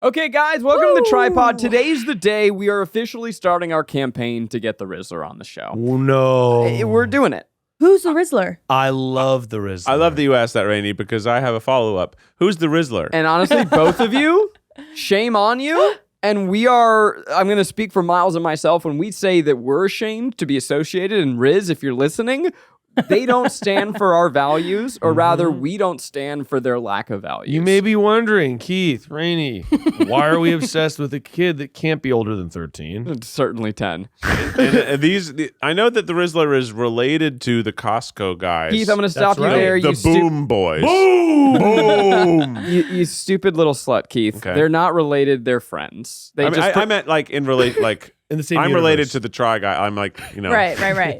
Okay, guys, welcome to the Tripod. Today's the day we are officially starting our campaign to get the Rizzler on the show. Oh, no. We're doing it. Who's the Rizzler? I love the Rizzler. I love that you asked that, Rainie, because I have a follow-up. Who's the Rizzler? And honestly, both of you, shame on you. And I'm going to speak for Miles and myself when we say that we're ashamed to be associated, and Riz, if you're listening, they don't stand for our values, or rather, we don't stand for their lack of values. You may be wondering, Keith, Rainie, why are we obsessed with a kid that can't be older than 13? It's certainly 10. and I know that the Rizzler is related to the Costco guys. Keith, I'm going to stop you right. there. The Boom Boys. Boom! You stupid little slut, Keith. Okay. They're not related. They're friends. They I meant like in relate, like In the same I'm universe. related to the Try guy. I'm like, Right.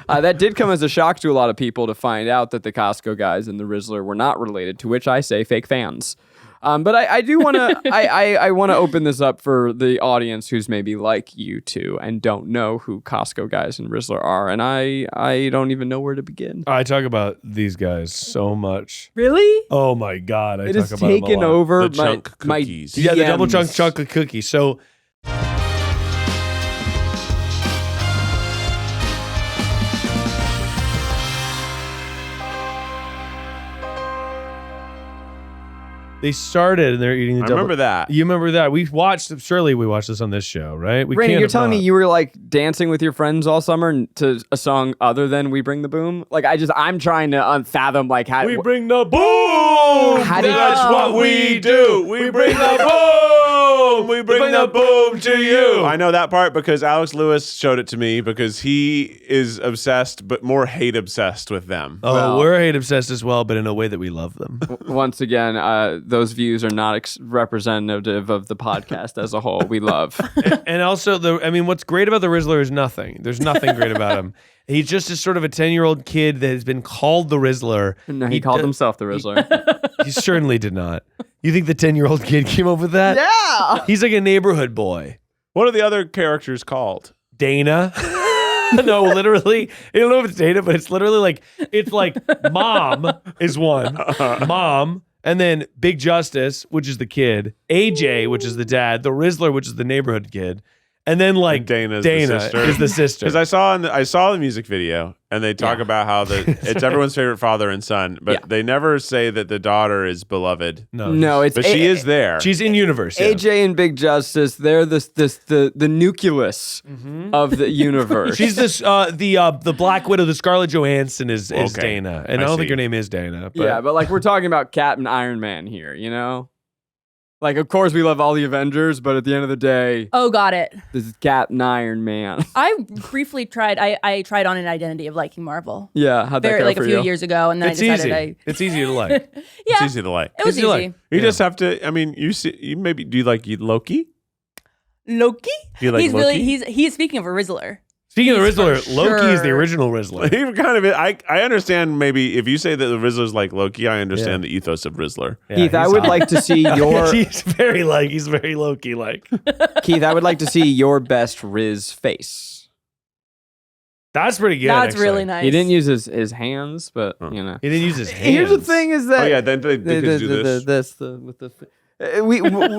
That did come as a shock to a lot of people to find out that the Costco guys and the Rizzler were not related, to which I say fake fans. But I do want to I want to open this up for the audience who's maybe like you two and don't know who Costco guys and Rizzler are, and I don't even know where to begin. I talk about these guys so much. Really? Oh, my God. I It talk has about them a taken lot. over The chunk my cookies. Yeah, the double DMs. chunk of cookie. So... They started and they're eating the I double. remember that. You remember that? Surely we watched this on this show, right? We Rainnie, can't you're have telling me not. you were like dancing with your friends all summer to a song other than "We Bring the Boom"? Like I'm trying to unfathom like how We bring the boom! How did- That's what we do. We bring the boom. We bring the boom to you. I know that part because Alex Lewis showed it to me because he is obsessed, but more hate obsessed with them. Oh, Well- we're hate obsessed as well, but in a way that we love them. once again, those views are not representative of the podcast as a whole. We love. And also, what's great about the Rizzler is nothing. There's nothing great about him. He's just a sort of a 10-year-old kid that has been called the Rizzler. No, he called himself the Rizzler. He certainly did not. You think the 10-year-old kid came up with that? Yeah. He's like a neighborhood boy. What are the other characters called? Dana. No, literally. I don't know if it's Dana, but it's literally it's like Mom is one. Mom. And then Big Justice, which is the kid. AJ, which is the dad. The Rizzler, which is the neighborhood kid. And then And Dana's the sister. is the sister. Because I saw the music video, and they talk about how it's everyone's favorite father and son, but they never say that the daughter is beloved. No, it's But she is there. She's in universe. Yeah. AJ and Big Justice. They're the nucleus of the universe. She's the Black Widow. The Scarlett Johansson is Okay. Dana, and I I don't see. think her name is Dana. But yeah, but like we're talking about Cap and Iron Man here, you know. Like, of course, we love all the Avengers, but at the end of the day, Oh, got it. this is Cap and Iron Man. I briefly tried. I tried on an identity of liking Marvel. Yeah, how'd that go Like for a few you? years ago, and then it's I decided easy. It's easy to like. yeah, It's easy to like. it was Easy to easy. like. You just have to. I mean, you maybe do you like Loki? Loki. Do you like he's Loki? really he's speaking of a Rizzler. Speaking of the He's Rizzler, for Loki is the sure. original Rizzler. He kind of. I understand. Maybe if you say that the Rizzler's like Loki, I understand the ethos of Rizzler. Yeah, Keith, I he's would hot. like to see your he's very Loki like. Keith. I would like to see your best Riz face. That's pretty good. That's actually. really nice. He didn't use his hands, but you know. He didn't use his hands. Here's the thing: is that Oh yeah, then they could do this.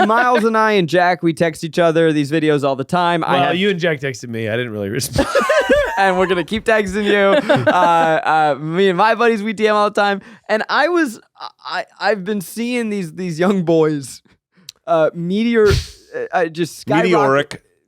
Miles and I and Jack, we text each other these videos all the time. Well, you and Jack texted me. I didn't really respond. and we're gonna keep texting you. Me and my buddies, we DM all the time. And I've been seeing these young boys, just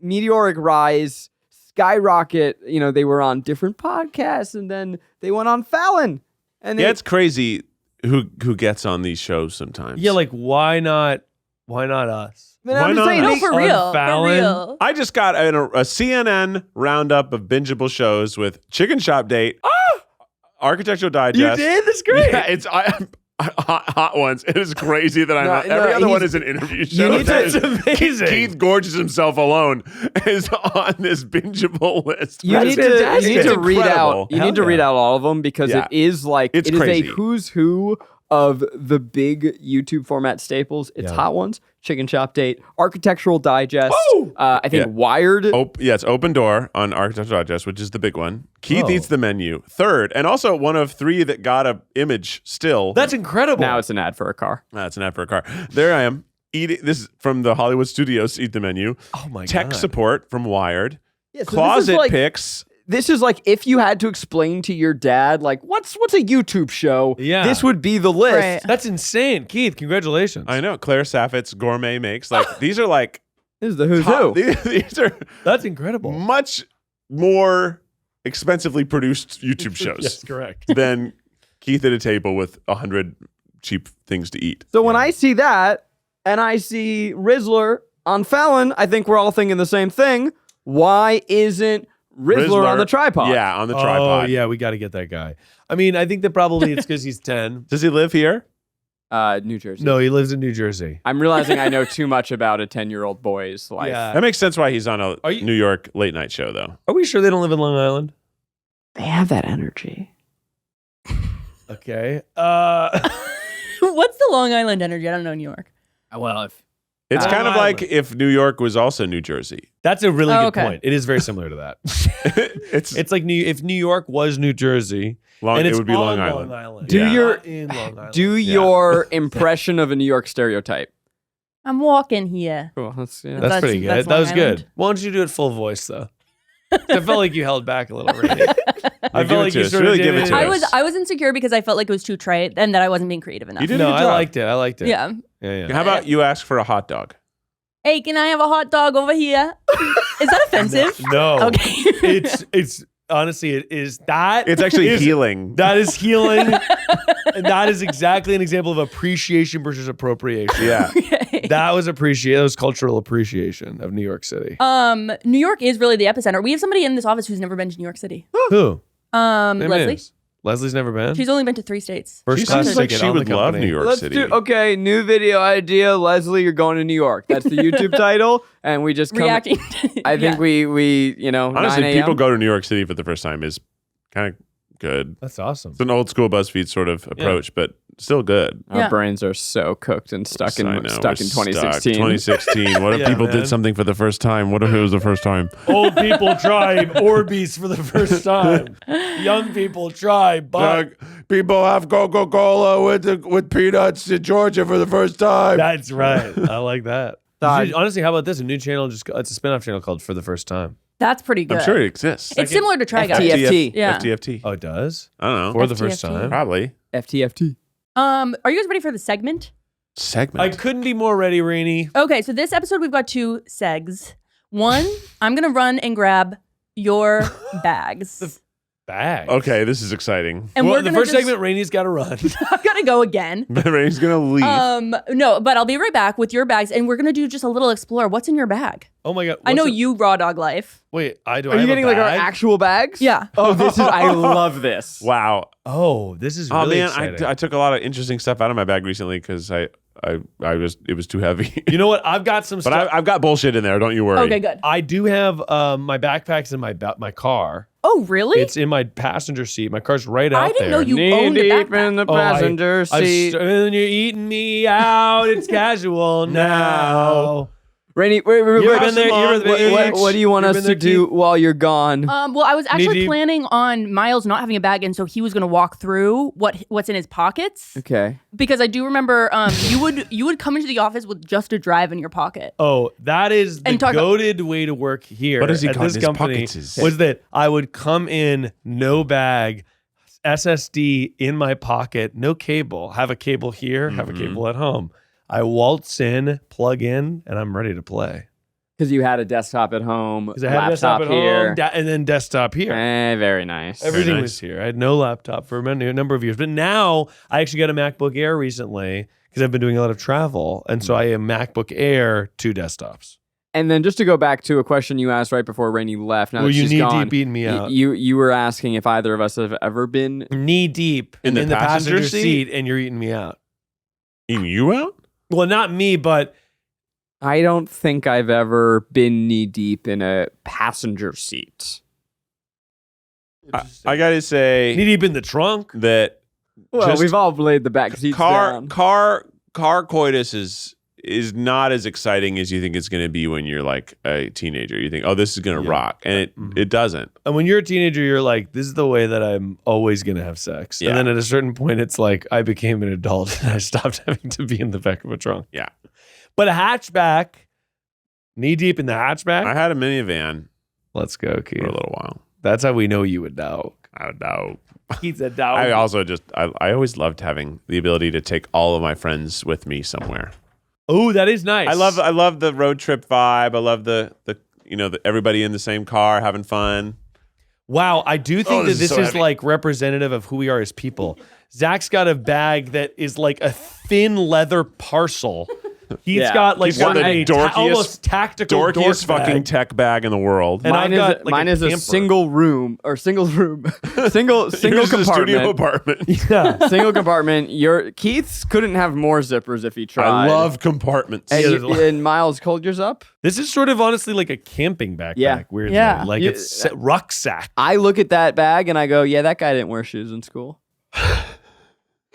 meteoric rise, skyrocket. You know, they were on different podcasts, and then they went on Fallon. And Yeah, it's crazy who gets on these shows sometimes. Yeah, like why not us? Man, Why I'm just not? saying, No, they- for real. For Fallon. real. I just got a CNN roundup of bingeable shows with Chicken Shop Date, Architectural Digest. You did? That's great. Yeah, it's hot ones. It is crazy that I'm No, not. no, Every other he's- one is an interview show. need to- That is- That's amazing. Keith gorges himself alone is on this bingeable list. You That's need fantastic. to It's read incredible. out. You Hell need to read yeah. out all of them because Yeah. it is like It's it is crazy. a who's who of the big YouTube format staples. It's Yeah. Hot Ones, Chicken Shop Date, Architectural Digest. Woo! I think Yeah. Wired. It's Open Door on Architectural Digest, which is the big one. Keith Oh. Eats the Menu, third, and also one of three that got a image still. That's incredible. Now it's an ad for a car. That's an ad for a car. There I am. Eat this is from the Hollywood studios. Eat the menu. Oh my Tech God. support from Wired. Yeah, so Closet picks. This is like if you had to explain to your dad, like, what's a YouTube show? Yeah. This would be the list. Right. That's insane. Keith, congratulations. I know. Claire Saffit's gourmet makes. Like these are like This is the who's top- who. these are That's incredible. much more expensively produced YouTube shows Yes, correct. than Keith at a table with 100 cheap things to eat. So when I see that and I see Rizzler on Fallon, I think we're all thinking the same thing. Why isn't Rizzler on the tripod? Yeah, on the tripod. Oh, yeah, we got to get that guy. I mean, I think that probably it's because he's 10. Does he live here? New Jersey. No, he lives in New Jersey. I'm realizing I know too much about a 10-year-old boy's life. Yeah. That makes sense why he's on a Are you- New York late night show, though. Are we sure they don't live in Long Island? They have that energy. Okay. What's the Long Island energy? I don't know New York. Well, if It's Long kind of Island. like if New York was also New Jersey. That's a really Oh, good okay. point. It is very similar to that. it's It's like if New York was New Jersey, long. and It it's would be Long on Island. Long Island. Do Yeah. your Not in Long Island. do your impression of a New York stereotype. I'm walking here. Cool. That's, yeah. That's pretty good. that's That was Long good. Island. Why don't you do it full voice though? I felt like you held back a little, Rainie. I give felt it like to you us. sort Really of give did it to it. us. I was insecure because I felt like it was too trite and that I wasn't being creative enough. You did a No, good I job. liked it. I liked it. Yeah. Yeah. How about you ask for a hot dog? Hey, can I have a hot dog over here? Is that offensive? No. Okay. It's honestly it is that. It's actually is- healing. That is healing. And that is exactly an example of appreciation versus appropriation. Yeah. Okay. That was appreciation. That was cultural appreciation of New York City. New York is really the epicenter. We have somebody in this office who's never been to New York City. Who? Name Leslie. is. Leslie's never been. She's only been to 3 states. First She class seems like ticket she on the would love company. New York Let's City. do okay. New video idea, Leslie. You're going to New York. That's the YouTube title, and we just come. Reacting. I think Yeah. we Honestly, 9 a.m. people go to New York City for the first time is kind of good. That's awesome. It's an old school BuzzFeed sort of approach, but still good. Our Yeah. brains are so cooked and stuck in I know, stuck we're in 2016. 2016. What if Yeah, people man. did something for the first time? What if it was the first time? Old people try Orbeez for the first time. Young people try, but people have Coca-Cola with peanuts in Georgia for the first time. that's right. I like that. Thought- Honestly, how about this? A new channel it's a spin-off channel called For the First Time. That's pretty good. I'm sure it exists. It's similar to Try Guys. FTF. Yeah. FTFT. Oh, it does? I don't know. For the first FTFT. time. Probably. FTFT. Are you guys ready for the segment? Segment. I couldn't be more ready, Rainie. Okay, so this episode we've got 2 segs. One, I'm gonna run and grab your bags. Bag. Okay, this is exciting. And Well, we're the gonna first just, segment, Rainie's got to run. I'm gonna go again. Rainie's gonna leave. No, but I'll be right back with your bags, and we're gonna do just a little explore. What's in your bag? Oh my God. I know what's you raw dog life. Wait, Are I you have getting a like our bag? actual bags? Yeah. Oh, this is. I love this. Wow. Oh, this is Oh really man, exciting. I took a lot of interesting stuff out of my bag recently because it was too heavy. You know what? I've got some But stuff. I've got bullshit in there. Don't you worry. Okay, good. I do have my backpacks in my car. Oh, really? It's in my passenger seat. My car's right out I didn't there. know you Knee owned a deep backpack. in the Oh, passenger seat. and you're eating me out. It's casual now. Rainey, wait, You ever been there? You ever been there? what do you want You us been to there, do Keith? while you're gone? Well, I was actually deep. planning on Miles not having a bag, and so he was going to walk through what's in his pockets. Okay. Because I do remember you would come into the office with just a drive in your pocket. Oh, that is the And talk about- goated way to work here. What does he at got this in his company pockets is- was that I would come in, no bag, SSD in my pocket, no cable. Have a cable here, have a cable at home. I waltz in, plug in, and I'm ready to play. Because you had a desktop at home, Because I had a laptop desktop at here. home, and then desktop here. Very nice. Everything nice. was here. I had no laptop for a number of years. But now I actually got a MacBook Air recently because I've been doing a lot of travel. And so I am MacBook Air, 2 desktops. And then just to go back to a question you asked right before Rainey left. Now Well, that you she's knee gone, deep beating me out. You were asking if either of us have ever been. Knee deep In the passenger seat? and you're eating me out. Eating you out? Well, not me, but I don't think I've ever been knee deep in a passenger seat. I gotta say knee deep in the trunk. that Well, Just we've all laid the back seats car down. coitus is not as exciting as you think it's going to be when you're like a teenager. You think, oh, this is going to Yeah. rock, and it doesn't. And when you're a teenager, you're like, this is the way that I'm always going to have sex. Yeah. And then at a certain point, it's like, I became an adult and I stopped having to be in the back of a trunk. Yeah. But a hatchback, knee deep in the hatchback. I had a minivan Let's go, Keith. for a little while. That's how we know you would know. I don't know. Keith's a dog. I also I always loved having the ability to take all of my friends with me somewhere. Oh, that is nice. I love the road trip vibe. I love the everybody in the same car having fun. Wow, I do think that this is this so is heavy. like representative of who we are as people. Zach's got a bag that is like a thin leather parcel. He's Yeah. got like He's got one the of a almost tactical dorkiest dork fucking bag. tech bag in the world. And I've got, like, mine a is a camper. single room, single Yours is a studio compartment. apartment. Yeah. Single compartment. Your Keith's couldn't have more zippers if he tried. I love compartments. And, Yeah, there's a lot. and Miles, hold yours up. This is sort of honestly like a camping backpack. Yeah. Weirdly. Yeah. Like You- it's rucksack. I look at that bag and I go, yeah, that guy didn't wear shoes in school.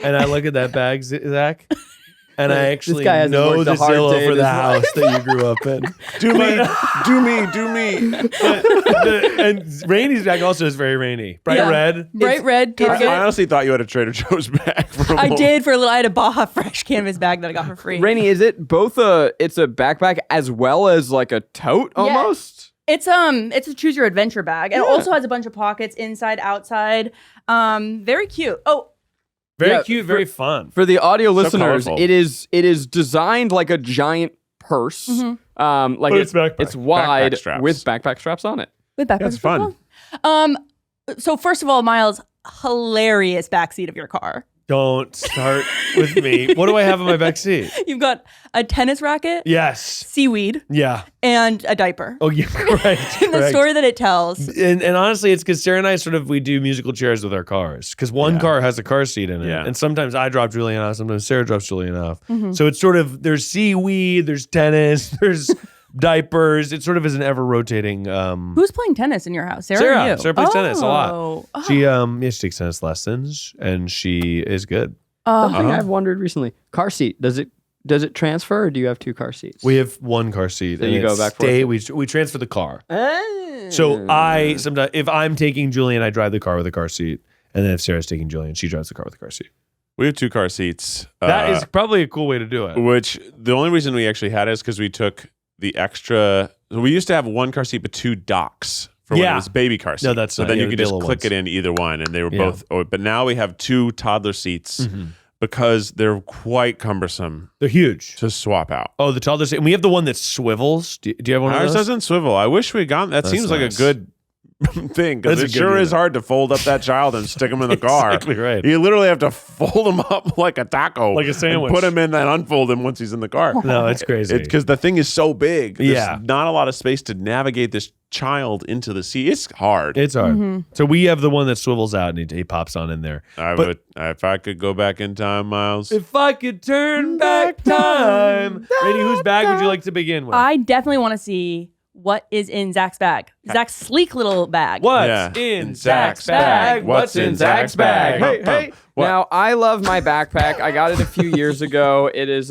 And I look at that bag, Zach, and I actually guy hasn't know worked the a hard Zillow day for in the his house that you grew up in. do me. And Rainie's bag also is very rainy. Bright Yeah. red. Bright red I Target. honestly thought you had a Trader Joe's bag. For a I moment. did for a little. I had a Baja Fresh canvas bag that I got for free. Rainey, is it both it's a backpack as well as like a tote Yeah. almost? It's a choose your adventure bag, and it also has a bunch of pockets inside, outside. Very cute. Oh, Very Yeah, cute, very fun. For the audio listeners, colorful. it is designed like a giant purse. Like But it's backpack. it's wide Backpack straps. with backpack straps on it. with backpack. That's fun. So first of all, Miles, hilarious backseat of your car. Don't start with me. What do I have in my back seat? You've got a tennis racket, Yes. seaweed, Yeah. and a diaper. Oh, yeah. Correct. And the story that it tells. And honestly, it's because Sarah and I we do musical chairs with our cars because one car has a car seat in it. Yeah. And sometimes I drop Julian off, sometimes Sarah drops Julian off. So it's sort of, there's seaweed, there's tennis, there's diapers. It sort of is an ever rotating. Who's playing tennis in your house? Sarah or you? Sarah plays tennis a lot. Oh. She she takes tennis lessons and she is good. Something I've wondered recently: car seat. Does it transfer, or do you have two car seats? We have one car seat. So and you go it's back stay, we transfer the car. So I sometimes, if I'm taking Julian, I drive the car with a car seat. And then if Sarah's taking Julian, she drives the car with a car seat. We have 2 car seats. That is probably a cool way to do it. Which the only reason we actually had it is because we took the extra. We used to have 1 car seat but 2 docks for when it Yeah. was baby car seat. No, that's so not- then yeah, you could the just little click ones. it in either one, and they were Yeah. both. But now we have 2 toddler seats because they're quite cumbersome They're huge. to swap out. Oh, the toddler seat. And we have the one that swivels. Do you have one of Ours those? doesn't swivel. I wish we got that. That's Seems like nice. a good thing because That's it a good sure is unit. hard to fold up that child and stick him in the car. Exactly right. You literally have to fold him up like a taco, Like a sandwich. and put him in and unfold him once he's in the car. No, it's crazy. Because the thing is so big. There's Yeah. not a lot of space to navigate this child into the seat. It's hard. It's hard. So we have the one that swivels out and he pops on in there. I but- would, if I could go back in time, Miles. If I could turn back time. Rainey, whose bag would you like to begin with? I definitely want to see what is in Zach's bag. Zach's sleek little bag. What's Yeah. in Zach's bag? What's in Zach's bag? Hey, hey. What? Now I love my backpack. I got it a few years ago. It is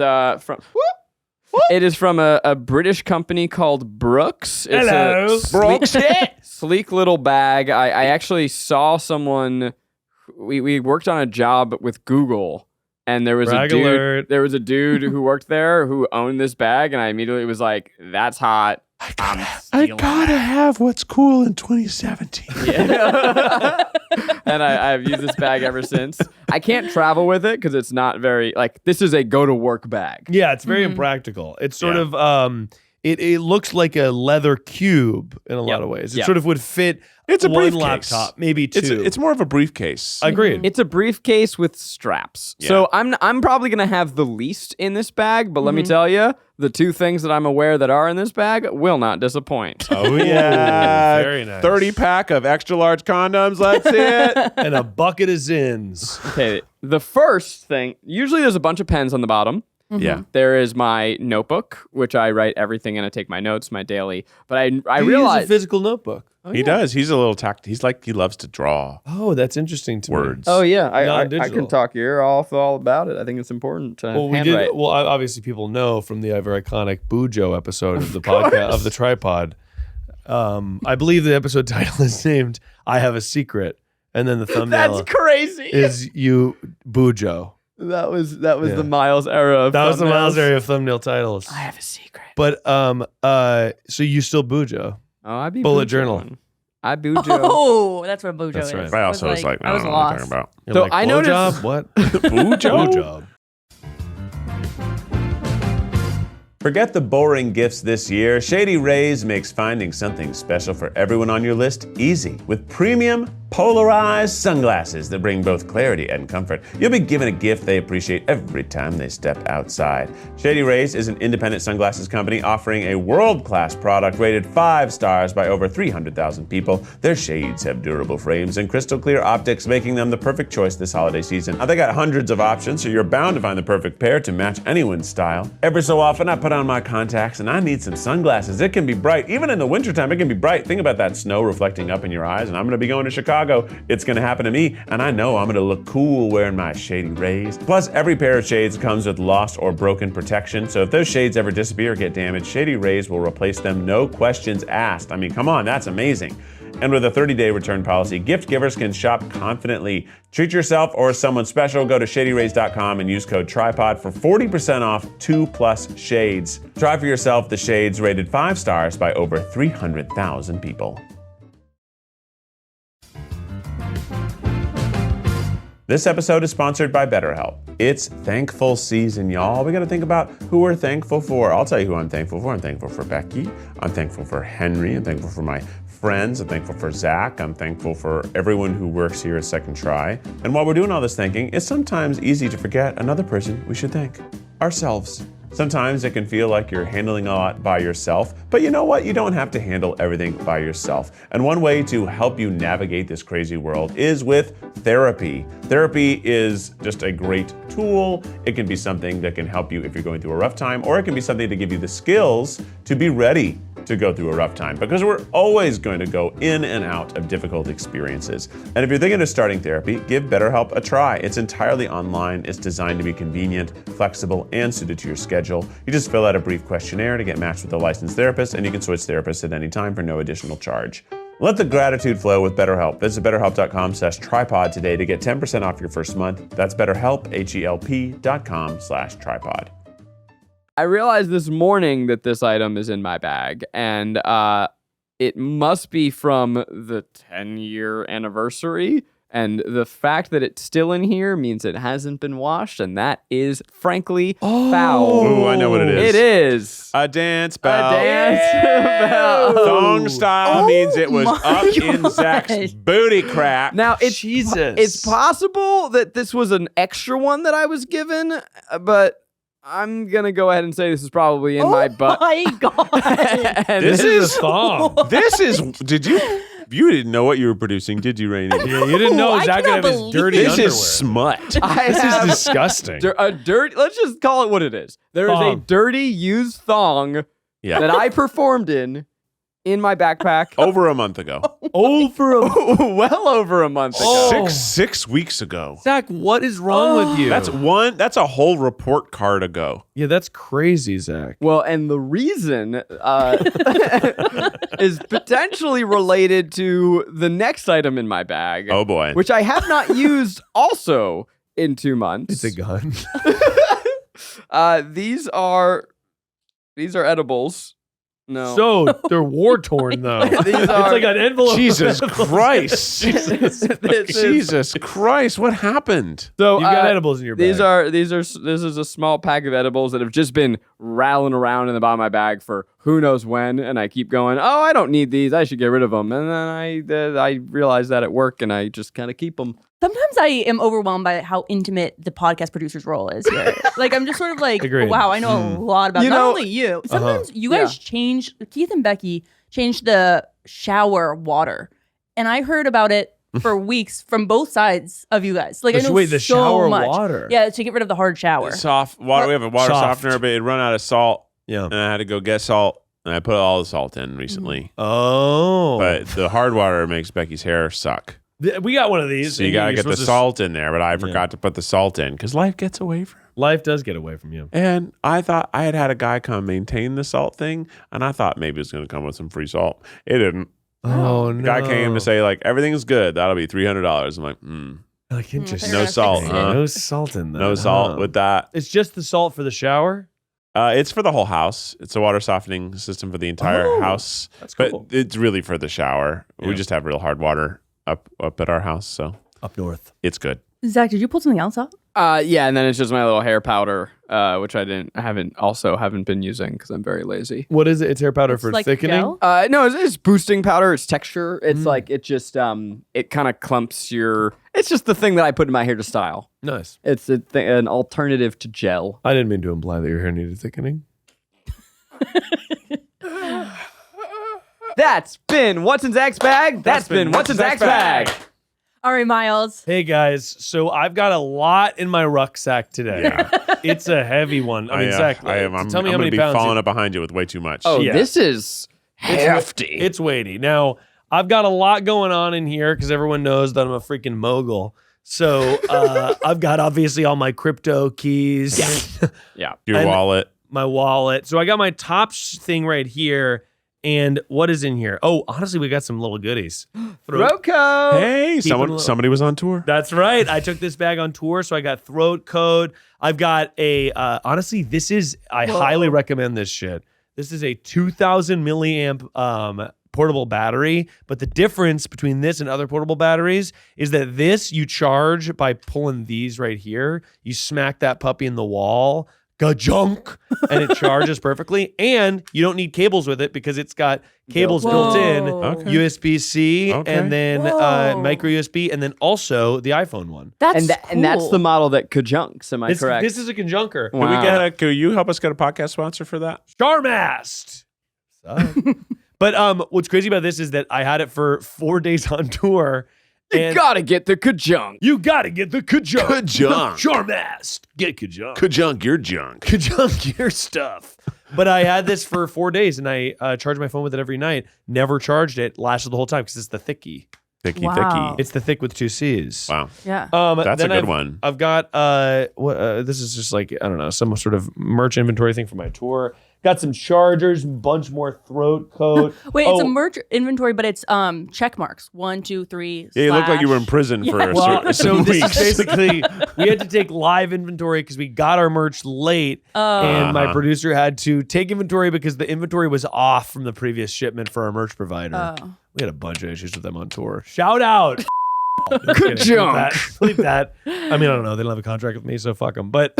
from a British company called Brooks. It's Hello. a sleek little bag. I actually saw someone. We worked on a job with Google, and there was Brag a dude. alert. There was a dude who worked there who owned this bag, and I immediately was like, "That's hot." I gotta have what's cool in 2017. And I've used this bag ever since. I can't travel with it because it's not very this is a go to work bag. Yeah, it's very impractical. It's sort of it looks like a leather cube in a lot of ways. It Yep. sort of would fit It's a one briefcase. laptop, maybe 2. It's more of a briefcase. Agreed. It's a briefcase with straps. Yeah. So I'm probably gonna have the least in this bag, but let me tell you, the 2 things that I'm aware that are in this bag will not disappoint. Oh yeah, Very nice. 30-pack of extra large condoms. Let's see it. and a bucket of Zins. Okay, the first thing, usually there's a bunch of pens on the bottom. Yeah. There is my notebook, which I write everything in. I take my notes, my daily. But I He uses a realized physical notebook. He does. He's a little He's like he loves to draw Oh, that's interesting to words. Oh yeah, I Non-digital. can talk your off all about it. I think it's important to Well, we handwrite. did. Well, obviously, people know from the ever iconic Bujo episode of the podcast of the Tripod. I believe the episode title is named "I Have a Secret," and then the thumbnail That's crazy. is you Bujo. That was the Miles era of That was the Miles thumbnails. area of thumbnail titles. I have a secret. But so you still boo Joe? Oh, I be Bullet Bujo. journal. I boo Joe. Oh, that's what Bojo That's is. right. I also was like, I was don't know what lost. you're talking about. You're So like, I blow noticed- job? What? Boo job? job. Forget the boring gifts this year. Shady Rays makes finding something special for everyone on your list easy with premium polarized sunglasses that bring both clarity and comfort. You'll be given a gift they appreciate every time they step outside. Shady Rays is an independent sunglasses company offering a world-class product rated 5 stars by over 300,000 people. Their shades have durable frames and crystal clear optics, making them the perfect choice this holiday season. Now, they got hundreds of options, so you're bound to find the perfect pair to match anyone's style. Every so often, I put on my contacts and I need some sunglasses. It can be bright. Even in the wintertime, it can be bright. Think about that snow reflecting up in your eyes, and I'm going to be going to Chicago. It's going to happen to me, and I know I'm going to look cool wearing my Shady Rays. Plus, every pair of shades comes with lost or broken protection, so if those shades ever disappear or get damaged, Shady Rays will replace them, no questions asked. I mean, come on, that's amazing. And with a 30-day return policy, gift givers can shop confidently. Treat yourself or someone special. Go to shadyrays.com and use code TRIPOD for 40% off 2+ shades. Try for yourself the shades rated 5 stars by over 300,000 people. This episode is sponsored by BetterHelp. It's thankful season, y'all. We got to think about who we're thankful for. I'll tell you who I'm thankful for. I'm thankful for Becky. I'm thankful for Henry. I'm thankful for my friends. I'm thankful for Zach. I'm thankful for everyone who works here at Second Try. And while we're doing all this thanking, it's sometimes easy to forget another person we should thank: ourselves. Sometimes it can feel like you're handling a lot by yourself, but you know what? You don't have to handle everything by yourself. And one way to help you navigate this crazy world is with therapy. Therapy is just a great tool. It can be something that can help you if you're going through a rough time, or it can be something to give you the skills to be ready to go through a rough time, because we're always going to go in and out of difficult experiences. And if you're thinking of starting therapy, give BetterHelp a try. It's entirely online. It's designed to be convenient, flexible, and suited to your schedule. You just fill out a brief questionnaire to get matched with a licensed therapist, and you can switch therapists at any time for no additional charge. Let the gratitude flow with BetterHelp. Visit betterhelp.com/tripod today to get 10% off your first month. That's BetterHelp, HELP.com/tripod. I realized this morning that this item is in my bag, and it must be from the 10-year anniversary. And the fact that it's still in here means it hasn't been washed, and that is frankly foul. Ooh, I know what it is. It is A dance bell. a dance bell. Thong style means it was my up in God. Zach's booty crack. Now it's Jesus. It's possible that this was an extra one that I was given, but I'm gonna go ahead and say this is probably in my butt. My God. And This This is is- a thong. This is. You didn't know what you were producing, did you, Rainie? Yeah, you didn't know I Zach could cannot have his believe dirty This underwear. is smut. I This have is disgusting. a dirty. Let's just call it what it is. There is a Thong. dirty used thong Yeah. that I performed in my backpack. Over a month ago. Over a Well over a month ago. Oh. Six weeks ago. Zach, what is wrong with you? That's a whole report card ago. Yeah, that's crazy, Zach. Well, and the reason is potentially related to the next item in my bag. Oh boy. Which I have not used also in 2 months. It's a gun. These are edibles. No. So they're war torn though. These It's are- like an envelope. Jesus Christ. This is- Jesus Christ. What happened? So You got edibles in your bag. This is a small pack of edibles that have just been rattling around in the bottom of my bag for who knows when, and I keep going, oh, I don't need these, I should get rid of them, and then I realize that at work, and I just kind of keep them. Sometimes I am overwhelmed by how intimate the podcast producer's role is here. Like, I'm just sort of like, Agreed. wow, I know a lot about You not know- only you. Sometimes you guys change, Keith and Becky changed the shower water. And I heard about it for weeks from both sides of you guys. Like, I know Wait, the so shower much. water? Yeah, to get rid of the hard shower. Soft water. We have a water Soft. softener, but it run out of salt, Yeah. and I had to go get salt, and I put all the salt in recently. Oh. But the hard water makes Becky's hair suck. We got one of these. So you and gotta you're get the supposed to- salt in there, but I forgot to put the salt in because life gets away from. Life does get away from you. And I thought I had a guy come maintain the salt thing, and I thought maybe it was going to come with some free salt. It didn't. Oh, The no. guy came to say like everything's good. That'll be $300. I'm like, Like interesting. No salt, huh? No salt in that. No salt with that. It's just the salt for the shower? It's for the whole house. It's a water softening system for the entire house. That's cool. But it's really for the shower. Yeah. We just have real hard water up at our house, so Up north. it's good. Zach, did you pull something else out? Yeah, and then it's just my little hair powder, which I haven't been using because I'm very lazy. What is it? It's hair powder It's for like thickening? gel? No, it's boosting powder. It's texture. It's like it just it kind of clumps your. It's just the thing that I put in my hair to style. Nice. It's an alternative to gel. I didn't mean to imply that your hair needed thickening. That's been what's in Zach's bag. That's been what's in Zach's bag. All right, Miles. Hey guys, so I've got a lot in my rucksack today. Yeah. It's a heavy one. I mean, Zach, I'm tell me how gonna many be pounds. falling up behind you with way too much. Oh, Yeah. this is hefty. It's weighty. Now, I've got a lot going on in here because everyone knows that I'm a freaking mogul. So I've got obviously all my crypto keys, Yeah. Your and- wallet. my wallet. So I got my top thing right here. And what is in here? Oh, honestly, we got some little goodies. Throat coat. Hey, Keep it low. somebody was on tour. That's right. I took this bag on tour, so I got throat coat. I've got a, honestly, I highly recommend this shit. This is a 2,000 milliamp portable battery, but the difference between this and other portable batteries is that this you charge by pulling these right here. You smack that puppy in the wall, ga-junk, and it charges perfectly. And you don't need cables with it because it's got cables built in, Okay. USB-C, Okay. and then Whoa. micro USB, and then also the iPhone one. That's And that's cool. the model that conjuncts. Am I correct? This is a conjunker. Wow. Can you help us get a podcast sponsor for that? Starmast. But what's crazy about this is that I had it for 4 days on tour. You And gotta get the conjunct. you gotta get the Kajunk. Kajunk. Starmast. Get Kajunk. Kajunk your junk. Kajunk your stuff. But I had this for 4 days and I charged my phone with it every night. Never charged it. Lasted the whole time because it's the thickie. Thicky, Wow. thicky. It's the thick with 2 C's. Wow. Yeah. That's a then good I've- one. I've got this is just like, I don't know, some sort of merch inventory thing for my tour. Got some chargers, bunch more throat coat. Wait, it's a Oh, merch inventory, but it's check marks. 1, 2, 3. Yeah, you look like you were in slash. prison for a well, so certain this weeks. is basically we had to take live inventory because we got our merch late, and my producer had to take inventory because the inventory was off from the previous shipment for our merch provider. Oh. We had a bunch of issues with them on tour. Shout out. Good junk. Sleep that. I mean, I don't know. They don't have a contract with me, so fuck them. But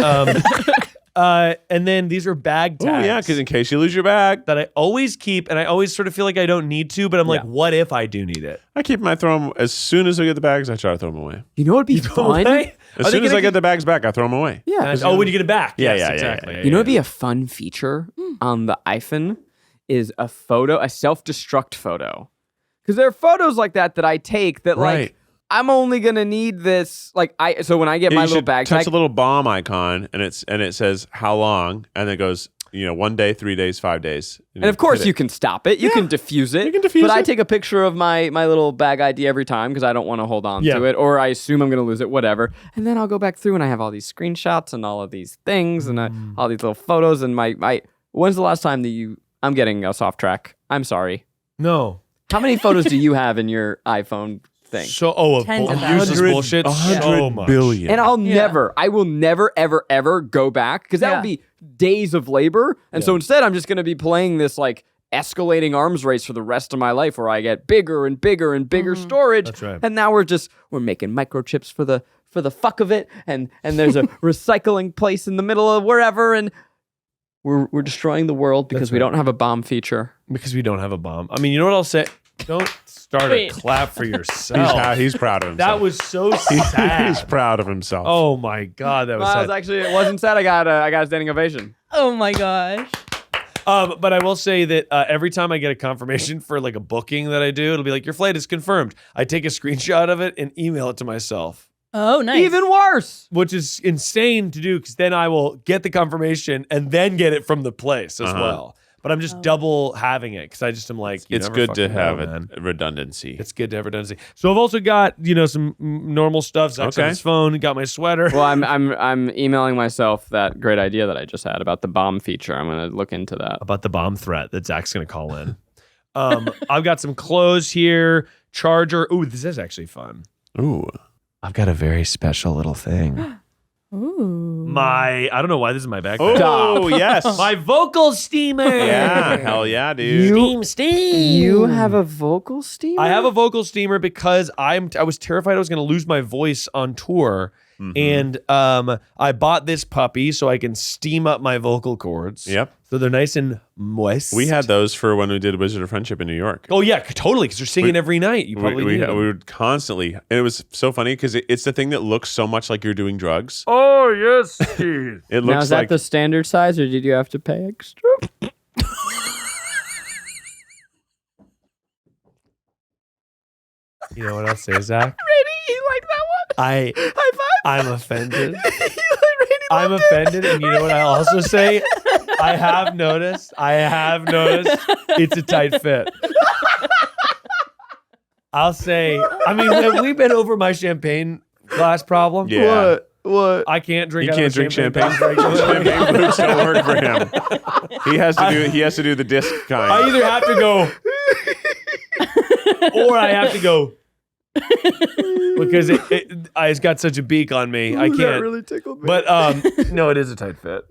and then these are bag Oh tags. yeah, because in case you lose your bag, that I always keep, and I always sort of feel like I don't need to, but I'm like, what if I do need it? I keep my throw them as soon as I get the bags. I try to throw them away. You know what'd be fun? Okay? As soon as I get the bags back, I throw them away. Yeah. Oh, when you get it back. Yeah, Yes, yeah, yeah, exactly. yeah. You know what'd be a fun feature on the iPhone is a self-destruct photo. Because there are photos like that I take that Right. like I'm only gonna need this so when I get Yeah, my you little should bag touch tag, a little bomb icon, and it says how long, and it goes 1 day, 3 days, 5 days. and of course you can stop it, you can diffuse it. You can diffuse but I it. take a picture of my little bag ID every time because I don't want to hold on Yeah. to it, or I assume I'm gonna lose it, whatever. And then I'll go back through and I have all these screenshots and all of these things and all these little photos and my. When's the last time that I'm getting us off track? I'm sorry. No. How many photos do you have in your iPhone thing? So, of Tens of useless thousands. bullshit. 100 So much. billion. And Yeah. I will never, ever, ever go back because that Yeah. would be days of labor. And so instead, I'm just going to be playing this like escalating arms race for the rest of my life where I get bigger and bigger and bigger storage. That's right. And now we're making microchips for the fuck of it. And there's a recycling place in the middle of wherever. And we're destroying the world because That's we right. don't have a bomb feature. Because we don't have a bomb. I mean, you know what I'll say? Don't start Wait. a clap for yourself. He's proud of himself. That was so sad. He's proud of himself. Oh my God, that was sad. It wasn't sad. I got a standing ovation. Oh my gosh. But I will say that every time I get a confirmation for like a booking that I do, it'll be like, your flight is confirmed. I take a screenshot of it and email it to myself, Oh, nice. Even worse. which is insane to do because then I will get the confirmation and then get it from the place as well. But I'm just double having it because I just am like, you it's never good to fucking know, have man. a redundancy. It's good to have redundancy. So I've also got, some normal stuff. Zach's on Okay. his phone, got my sweater. Well, I'm emailing myself that great idea that I just had about the bomb feature. I'm gonna look into that. About the bomb threat that Zach's going to call in. I've got some clothes here, charger. Ooh, this is actually fun. Ooh. I've got a very special little thing. Ooh. I don't know why this is my backpack. Oh, yes. My vocal steamer. Yeah, hell yeah, dude. Steam. You have a vocal steamer? I have a vocal steamer because I was terrified I was going to lose my voice on tour. And I bought this puppy so I can steam up my vocal cords. Yep. So they're nice and moist. We had those for when we did Wizard of Friendship in New York. Oh yeah, totally. Because you're singing every night. You probably we need them. would constantly, and it was so funny because it's the thing that looks so much like you're doing drugs. Oh yes, Steve. It Now, looks is that like the standard size, or did you have to pay extra? You know what I'll say, Zach? Rainie, you like that one? High five. I'm offended. Rainie I'm loved offended, and you know what I'll also say? I have noticed it's a tight fit. I'll say, I mean, have we been over my champagne glass problem? Yeah. What? I can't drink. You out can't of drink champagne. glass regularly. Champagne flutes don't work for him. He has to do the disc kind. I either have to go, or I have to go, because it's got such a beak on me. I can't. That really tickled me. But no, it is a tight fit.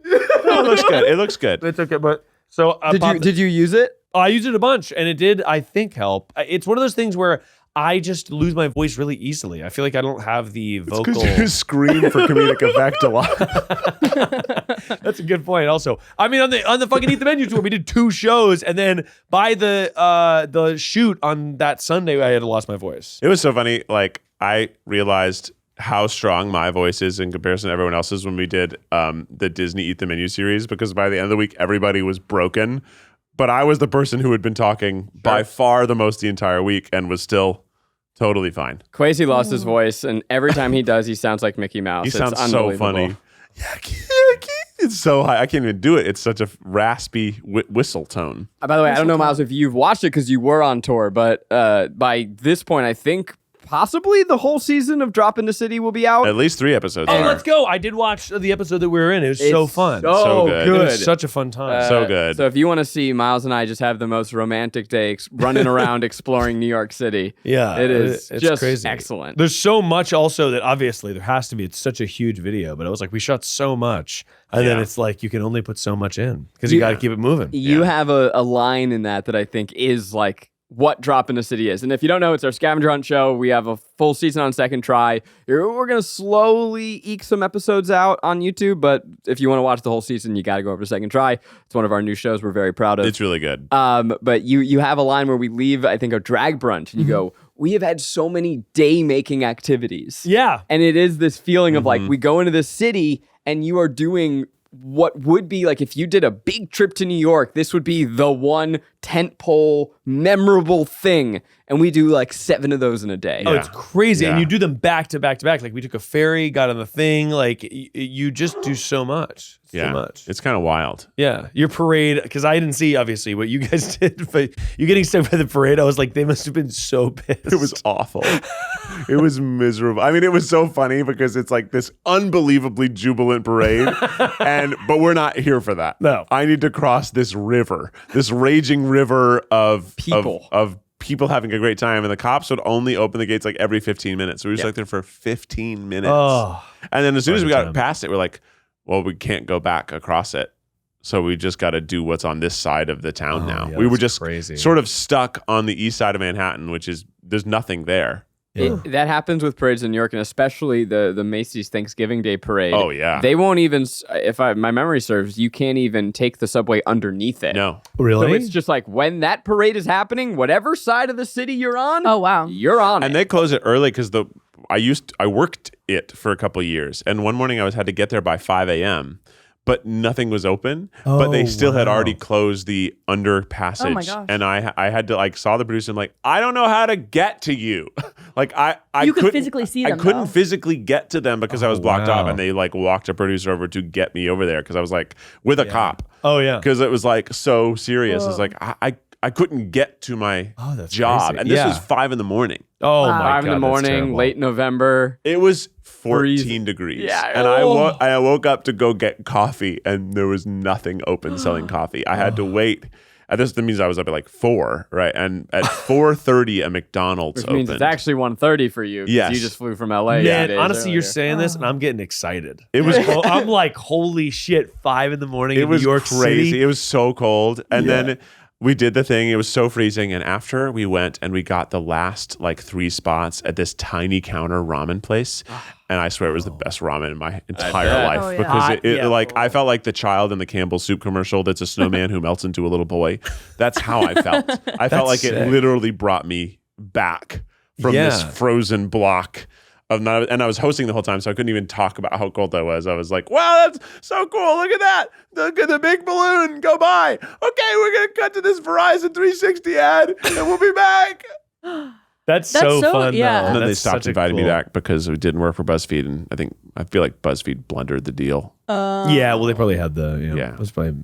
No, it looks good. It looks good. It's okay. But so did you use it? I used it a bunch, and it did, I think, help. It's one of those things where I just lose my voice really easily. I feel like I don't have the vocal. Because you scream for comedic effect a lot. That's a good point. Also, I mean, on the fucking Eat the Menu tour, we did 2 shows, and then by the shoot on that Sunday, I had lost my voice. It was so funny. Like, I realized how strong my voice is in comparison to everyone else's when we did the Disney Eat the Menu series, because by the end of the week, everybody was broken. But I was the person who had been talking by far the most the entire week and was still totally fine. Quasi lost his voice, and every time he does, he sounds like Mickey Mouse. He It's sounds so funny. Yeah, it's so high. I can't even do it. It's such a raspy whistle tone. By the way, I don't know, Miles, if you've watched it because you were on tour, but by this point, I think possibly the whole season of Drop Into City will be out. At least 3 episodes. Oh, are. let's go. I did watch the episode that we were in. It was so It's fun. So good. It was such a fun time. So good. So if you want to see Miles and I just have the most romantic day running around exploring New York City, Yeah, it is it's just crazy. excellent. There's so much also that obviously there has to be. It's such a huge video, but I was like, we shot so much. And then it's like you can only put so much in because you got to keep it moving. You have a line in that I think is like what Drop Into City is. And if you don't know, it's our scavenger hunt show. We have a full season on second try. We're going to slowly eke some episodes out on YouTube, but if you want to watch the whole season, you got to go over to second try. It's one of our new shows we're very proud of. It's really good. But you have a line where we leave, I think, a drag brunch, and you go, we have had so many day-making activities. Yeah. And it is this feeling of like, we go into this city, and you are doing what would be like if you did a big trip to New York, this would be the one tentpole memorable thing. And we do like 7 of those in a day. Oh, it's crazy. Yeah. And you do them back to back to back. Like we took a ferry, got on the thing. Like you just do so much. So much. It's kind of wild. Yeah. Your parade, because I didn't see obviously what you guys did, but you getting stuck by the parade, I was like, they must have been so pissed. It was awful. It was miserable. I mean, it was so funny because it's like this unbelievably jubilant parade, but we're not here for that. No. I need to cross this river, this raging river of People. of people having a great time, and the cops would only open the gates like every 15 minutes. So we were just like there for 15 minutes. Oh. And then as soon as we Quite a got time. past it, we're like, well, we can't go back across it. So we just got to do what's on this side of the town now. yeah, We were that's just crazy. sort of stuck on the east side of Manhattan, which is, there's nothing there. That happens with parades in New York, and especially the Macy's Thanksgiving Day parade. Oh, yeah. They won't even, my memory serves, you can't even take the subway underneath it. No. Really? So it's just like when that parade is happening, whatever side of the city you're on, Oh, wow. you're on And it. they close it early because I worked it for a couple of years, and one morning I had to get there by 5 a.m., but nothing was open. But they still had already closed the under passage. Oh my gosh. And I had to like saw the producer and like, I don't know how to get to you. Like I You could couldn't- physically see I them, couldn't though. physically get to them because I was blocked off, wow. and they like walked a producer over to get me over there because I was like with a cop. Oh, yeah. Because it was like so serious. It's like I couldn't get to my that's job. crazy. And this Yeah. was 5 a.m. Oh, Wow. my 5 God. in the that's morning, terrible. late November. It was 14 Freezing. degrees. Yeah. And Oh. I woke up to go get coffee, and there was nothing open selling coffee. I had to wait. This means I was up at like 4, right? And at 4:30, a McDonald's Which means opened. it's actually 1:30 for you. 'Cause Yes. you just flew from LA. Man, 2 days honestly, you're earlier. saying this, and I'm getting excited. It was I'm like, holy shit! 5 in the morning it in was New York crazy. City. It was so cold. And then we did the thing. It was so freezing. And after we went and we got the last like 3 spots at this tiny counter ramen place. And I swear it was the best ramen in my entire bet. life Oh, yeah. because Yeah. like I felt like the child in the Campbell soup commercial that's a snowman who melts into a little boy. That's how I felt. I felt like sick. it literally brought me back from this Yeah. frozen block. And I was hosting the whole time, so I couldn't even talk about how cold that was. I was like, wow, that's so cool. Look at that. Look at the big balloon go by. Okay, we're going to cut to this Verizon 360 ad, and we'll be back. That's so- fun. yeah. Though. And then they That's stopped such a inviting me cool- back because it didn't work for BuzzFeed. And I feel like BuzzFeed blundered the deal. Yeah, well, they probably had Yeah. it was probably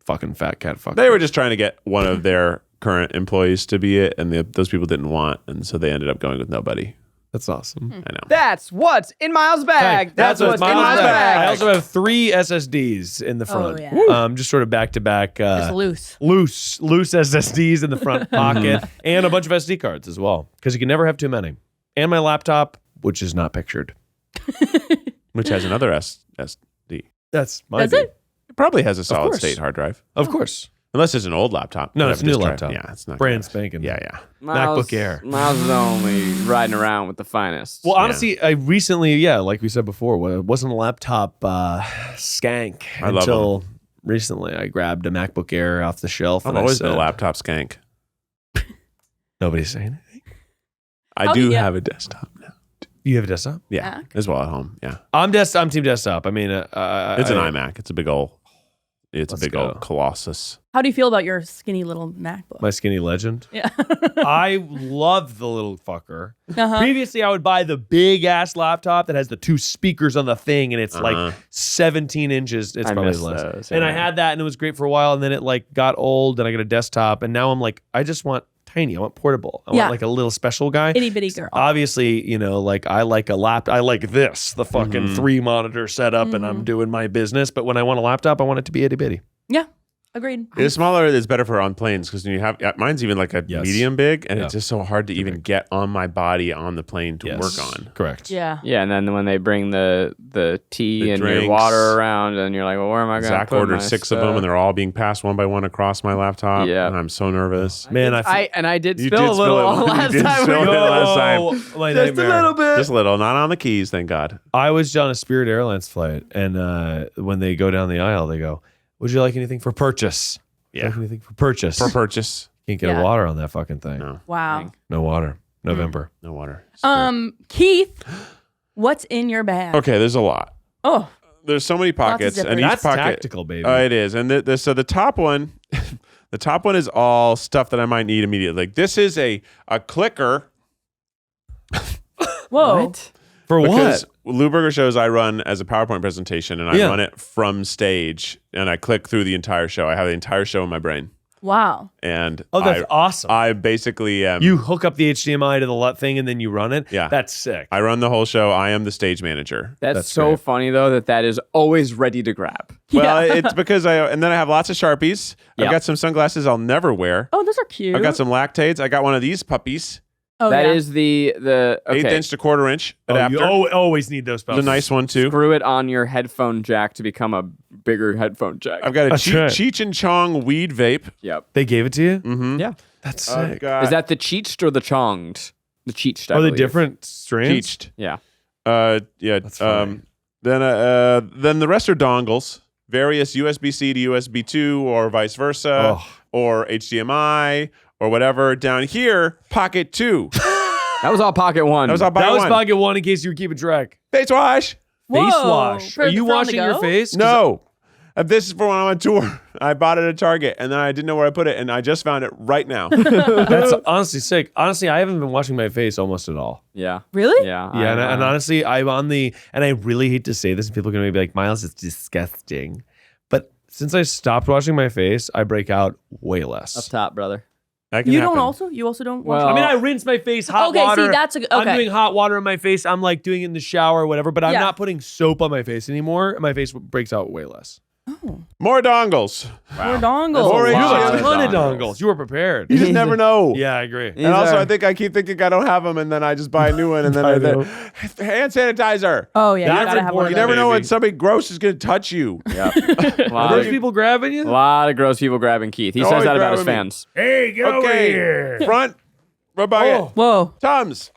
fucking fat cat fuck. They were just trying to get one of their current employees to be it, and those people didn't want, and so they ended up going with nobody. That's awesome. I know. That's what's in Miles' bag. Hey, That's what's in Miles' I bag. also have 3 SSDs in the front. yeah. Just sort of back to back. It's loose. Loose SSDs in the front pocket, and a bunch of SD cards as well, because you can never have too many. And my laptop, which is not pictured. Which has another SSD. That's my Does it? It probably has a solid course. state hard drive. Of course. Unless it's an old laptop. No, Could it's have a new disk drive. laptop. Yeah, it's not Brand gonna- spanking. Yeah. Miles, MacBook Air. Miles is only riding around with the finest. Well, honestly, I recently, like we said before, it wasn't a laptop skank I love until recently. I grabbed a MacBook Air off the shelf. I've and I always been a said, laptop skank. Nobody's saying it. I How do do you- have a desktop now. You have a desktop? Yeah, Mac? as well at home. Yeah, I'm team desktop. I mean, it's an iMac. It's a big old. It's Let's a big go. old colossus. How do you feel about your skinny little MacBook? My skinny legend. Yeah. I love the little fucker. Uh-huh. Previously, I would buy the big ass laptop that has the 2 speakers on the thing, and it's like 17 inches. It's I probably miss less. those, And I yeah. had that, and it was great for a while, and then it like got old, and I got a desktop, and now I'm like, I just want tiny. I want portable. I Yeah. want like a little special guy. Itty bitty girl. Obviously, like I like a laptop. I like this, the fucking 3 monitor setup, and I'm doing my business. But when I want a laptop, I want it to be itty bitty. Yeah. Agreed. It's smaller. It's better for on planes because you have mine's even like a Yes. medium big, and Yeah. it's just so hard to even get on my body on the plane to work on. Correct. Yeah. Yeah, and then when they bring the tea The and drinks. your water around, and you're like, well, where am I going to Zach put ordered my 6 of stuff? them, and they're all being passed one by one across my laptop. Yeah. and I'm so nervous. Man, I did You spill did a spill little it. You last did time. spill we it go. last time. My Just a nightmare. little bit. Just a little, not on the keys, thank God. I was on a Spirit Airlines flight, and when they go down the aisle, they go, "Would you like anything for purchase?" Yeah. Like anything for purchase? For purchase, Can't get Yeah. a water on that fucking thing. no, Wow. No water. November. no water. Keith, what's in your bag? Okay, there's a lot. Oh, There's so many pockets, and zippers. each That's pocket. tactical, baby. It is, and so the top one, the top one is all stuff that I might need immediately. Like this is a clicker. whoa. What? For Because what? Lou Burger shows I run as a PowerPoint presentation, and I Yeah. run it from stage, and I click through the entire show. I have the entire show in my brain, Wow. and Oh, that's awesome. I basically You hook up the HDMI to the thing, and then you run it. Yeah. That's sick. I run the whole show. I am the stage manager. That's so great. funny though that is always ready to grab. Well, it's because and then I have lots of Sharpies. Yep. I've got some sunglasses I'll never wear. Oh, those are cute. I've got some lactates. I got one of these puppies, Oh, That yeah. is the okay. 1/8 inch to 1/4 inch You adapter. always need those. It's a nice one too. Screw it on your headphone jack to become a bigger headphone jack. I've got a That's right. Cheech and Chong weed vape. Yep. They gave it to you. Mm-hmm. Yeah. That's I've sick. got Is that the cheeched or the chonged? The cheeched. I Are they believe. different strains? Cheeched? Yeah. Yeah. That's funny. Then the rest are dongles, various USB-C to USB 2 or vice versa, Oh. or HDMI or whatever. Down here, Pocket 2. That was all pocket one. That was all by That was one. pocket one in case you were keeping track. Face wash. Whoa. Face wash. For- Are you for on the washing your go? face? 'Cause No. This is for when I'm on tour. I bought it at Target, and then I didn't know where I put it, and I just found it right now. That's honestly sick. Honestly, I haven't been washing my face almost at all. Yeah. Really? Yeah. Yeah, and honestly, I'm on the, and I really hate to say this, and people are going to be like, Miles, it's disgusting. But since I stopped washing my face, I break out way up less. top, brother. That can You happen. don't also? You also don't wash Well, I mean, I rinse my face, hot Okay, see, water. that's a- I'm okay. doing hot water in my face. I'm like doing it in the shower or whatever, but I'm Yeah. not putting soap on my face anymore. And my face breaks out way less. More dongles. More dongles. More You Wow. have a ton of Dongles. dongles. You were prepared. You just never know. Yeah, I agree. And also, are- I think I keep thinking I don't have them, and then I just buy a new one, and then I I know. hand sanitizer. Oh yeah, That's you gotta have one. important. Of You those. never know baby. when somebody gross is going to touch you. Yep. Are those people grabbing you? A lot of gross people grabbing Keith. He They're says always that about his grabbing me. fans. Hey, get over Okay, here. front. What about it? Whoa. Tums.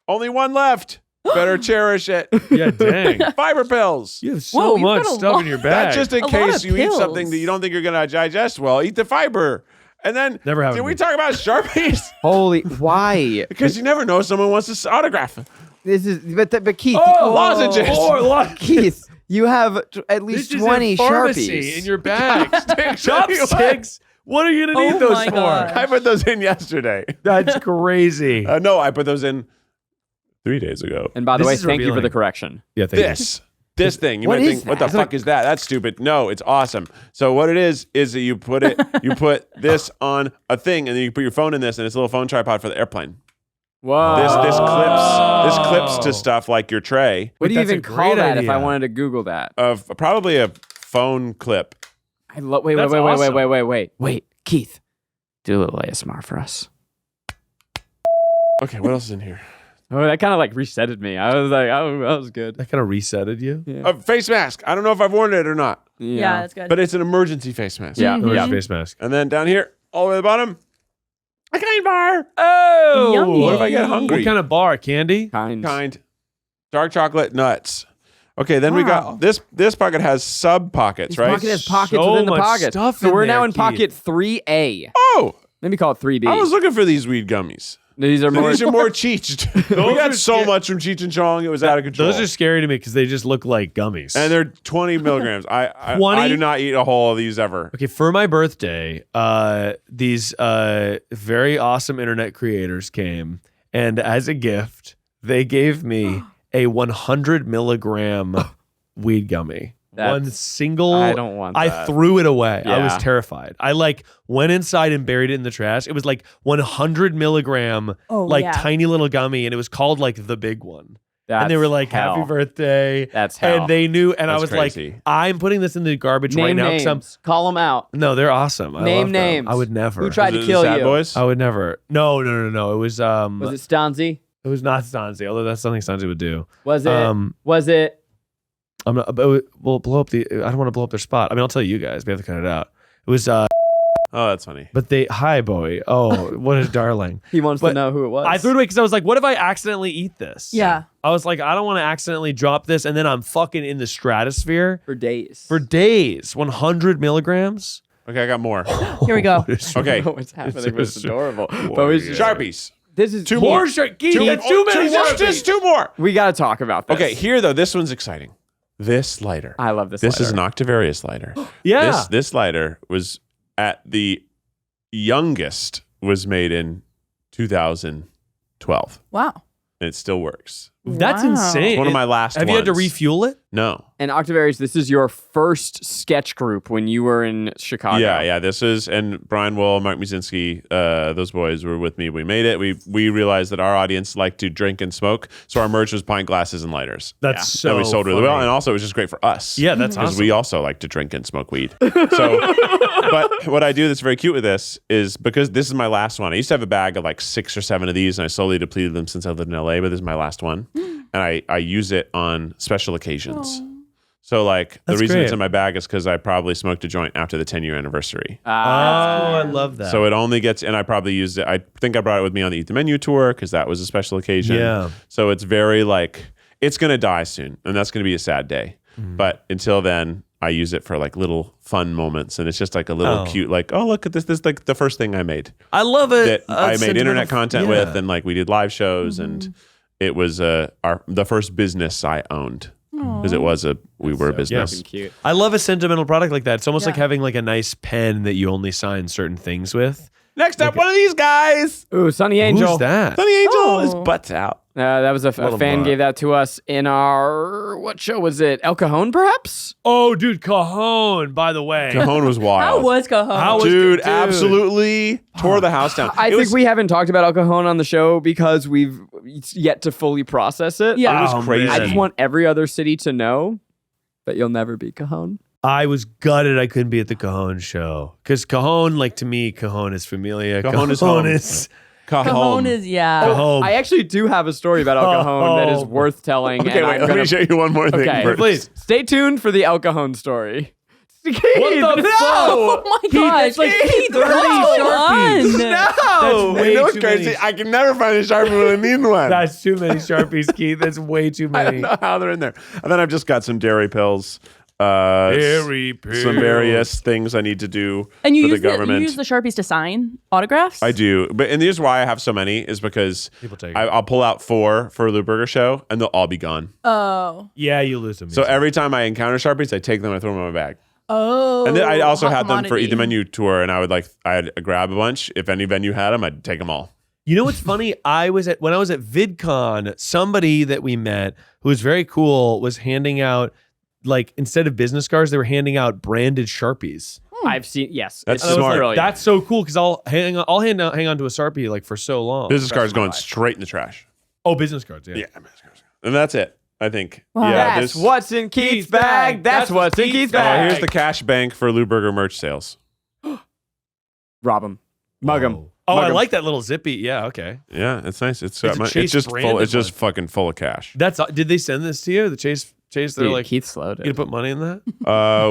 Only one left. Better cherish it. Yeah, dang. Fiber pills. You have so Whoa, you've much got a stuff lot. in your bag. That's just in A lot case of you eat something pills. that you don't think you're going to digest well. Eat the fiber. And then, Never happened did to we me. talk about Sharpies? Holy, why? Because you never know someone wants this autograph. This is, but Keith, Oh, lozenges. Keith, you have at least This 20 is a pharmacy Sharpies. in your bag. Chopsticks. What are you going to Oh need those my for? God. I put those in yesterday. That's crazy. No, I put those in 3 days ago. And by the This way, is thank you for revealing. the correction. Yeah, thank you. This thing. You What might is think, what the that? fuck is that? That's stupid. No, it's awesome. So what it is that you put this on a thing, and then you put your phone in this, and it's a little phone tripod for the airplane. Whoa. This clips to stuff like your tray What do you That's a even call great that if I idea. wanted to Google that? of probably a phone clip. Wait, That's awesome. Wait, Keith, do a little ASMR for us. Okay, what else is in here? Oh, that kind of like resetted me. I was like, oh, that was good. That kind of resetted you? Yeah. A face mask. I don't know if I've worn it or not, Yeah, that's good. but it's an emergency face mask. Yeah. Mhm. Yeah. Face mask. And then down here, all the way to the bottom, a kind bar. Oh, Yummy. What if I get hungry? What kind of bar? Candy? Kind. Dark chocolate nuts. Okay, then we Wow. got this pocket has sub pockets, This right? pocket has pockets So within the much pocket. stuff So in we're there, now in Keith. pocket 3A. Oh, Maybe call it 3B. I was looking for these weed gummies. These are more. These are more Cheech. we got are so sca- much from Cheech and Chong, it was out of control. Those are scary to me because they just look like gummies. and they're 20 milligrams. I 20? do not eat a whole of these ever. Okay, for my birthday, these very awesome internet creators came, and as a gift, they gave me a 100 milligram weed gummy. One That's- single. I don't want I that. threw it away. I was Yeah. terrified. I went inside and buried it in the trash. It was like 100 milligram, Oh, yeah. tiny little gummy, and it was called like the big one. That's and they were like, hell. "Happy birthday!" That's hell. And they knew, and I That's was crazy. like, "I'm putting this in the garbage right Name now." 'cause I'm- names. Call them out. no, they're awesome. I Name love them. names. I would never. Who tried Was to it the kill Sad you? Boys? I would never. No. It was Was it Stanzi? It was not Stanzi, although that's something Stanzi would do. Was it? Um, Was it? I'm not. But we'll blow up the. I don't want to blow up their spot. I mean, I'll tell you guys. We have to cut it out. It was. Oh, that's funny. But they. Hi, Bowie. Oh, what a darling. He wants But to know who it was. I threw it away because I was like, what if I accidentally eat this? Yeah. I was like, I don't want to accidentally drop this, and then I'm fucking in the stratosphere for days. for days. 100 milligrams. Okay, I got more. Here we go. What is- Okay. What's happening? It's just- adorable. But we should- Sharpies. This is Two More more. shark. Keith, Two- that's too oh, many. just two more. We got to talk about this. Okay, here though, this one's exciting. This lighter. I love this. This is lighter. an Octavarius lighter. Yeah. This lighter was at the youngest was made in 2012. Wow. And it still works. That's Wow. insane. It's one of my last Have you had to ones. refuel it? No. And Octavarius, this is your first sketch group when you were in Chicago. Yeah. This is, and Brian Wool, Mark Musinski, those boys were with me. We made it. We realized that our audience liked to drink and smoke, so our merch was pint glasses and lighters. That's so. And we sold really funny. well, and also it was just great for us. Yeah, that's because awesome. we also like to drink and smoke weed. So, but what I do that's very cute with this is because this is my last one. I used to have a bag of like 6 or 7 of these, and I slowly depleted them since I lived in LA. But this is my last one, and I use it on special occasions. So like That's the reason it's great. in my bag is because I probably smoked a joint after the 10-year anniversary. Oh, I love that. So it only gets, and I probably used it. I think I brought it with me on the Eat the Menu tour because that was a special occasion. Yeah. So it's very like, it's going to die soon, and that's going to be a sad day. But until then, I use it for like little fun moments, and it's just like a little cute, like, oh, look at this. This is like the first thing I made I love it. that I made Sentimental- internet content yeah. with, and like we did live shows, and it was the first business I owned because it was we were a business. Fucking cute. I love a sentimental product like that. It's almost Yeah. like having like a nice pen that you only sign certain things with. Next up, one of these guys. Ooh, Sunny Angel. Who's that? Sunny Angel, Oh. his butt's out. That was a Little fan butt. gave that to us in our, what show was it? El Cajon, perhaps? Oh, dude, Cajon, by the way. Cajon was wild. How was Cajon? How was- Dude, Dude. absolutely tore the house down. I It think was- we haven't talked about El Cajon on the show because we've yet to fully process it. Yeah. It was Oh, crazy. I just want every other city to know that you'll never be Cajon. I was gutted I couldn't be at the Cajon show. Because Cajon, like to me, Cajon is familia. Cajon is home. Cajon is, yeah. Cajon. I actually do have a story about El Cajon that is worth telling. Okay, and wait, I'm let gonna- me show you one more thing Okay, first. Please. Stay tuned for the El Cajon story. What the fuck? Oh my gosh. like Keith, 30 Sharpies. No! That's way You know what's too crazy? many. I can never find a Sharpie when I need one. That's too many Sharpies, Keith. That's way too I many. don't know how they're in there. And then I've just got some dairy pills. Dairy pills. Some various things I need to do And you for use the government. you use the Sharpies to sign autographs? I do. And here's why I have so many is because People take it. I'll pull out 4 for the burger show and they'll all be gone. Oh. Yeah, you lose them. So every time I encounter Sharpies, I take them and I throw them in my bag. Oh. And then I also hot had them for commodity. Eat the Menu tour, and I'd grab a bunch. If any venue had them, I'd take them all. You know what's funny? When I was at VidCon, somebody that we met who was very cool was handing out, like, instead of business cards, they were handing out branded Sharpies. I've seen, yes. That's it's smart. brilliant. That's so cool because I'll hang on to a Sharpie like for so long. Business cards my going life. straight in the trash. Oh, business cards. Yeah. Yeah, business cards. And that's it, I think. Wow. Yeah, That's this- what's in Keith's bag. That's what's in Keith's Oh, bag. here's the cash bank for Lou Burger merch sales. Rob him. Mug him. Oh, Mug I 'em. like that little zippy. Yeah. Okay. Yeah, it's nice. It's It's a Chase it's just full. branded It's just one. fucking full of cash. That's. Did they send this to you? The Chase. They're Dude, like, Keith slowed you gonna it. put money in that?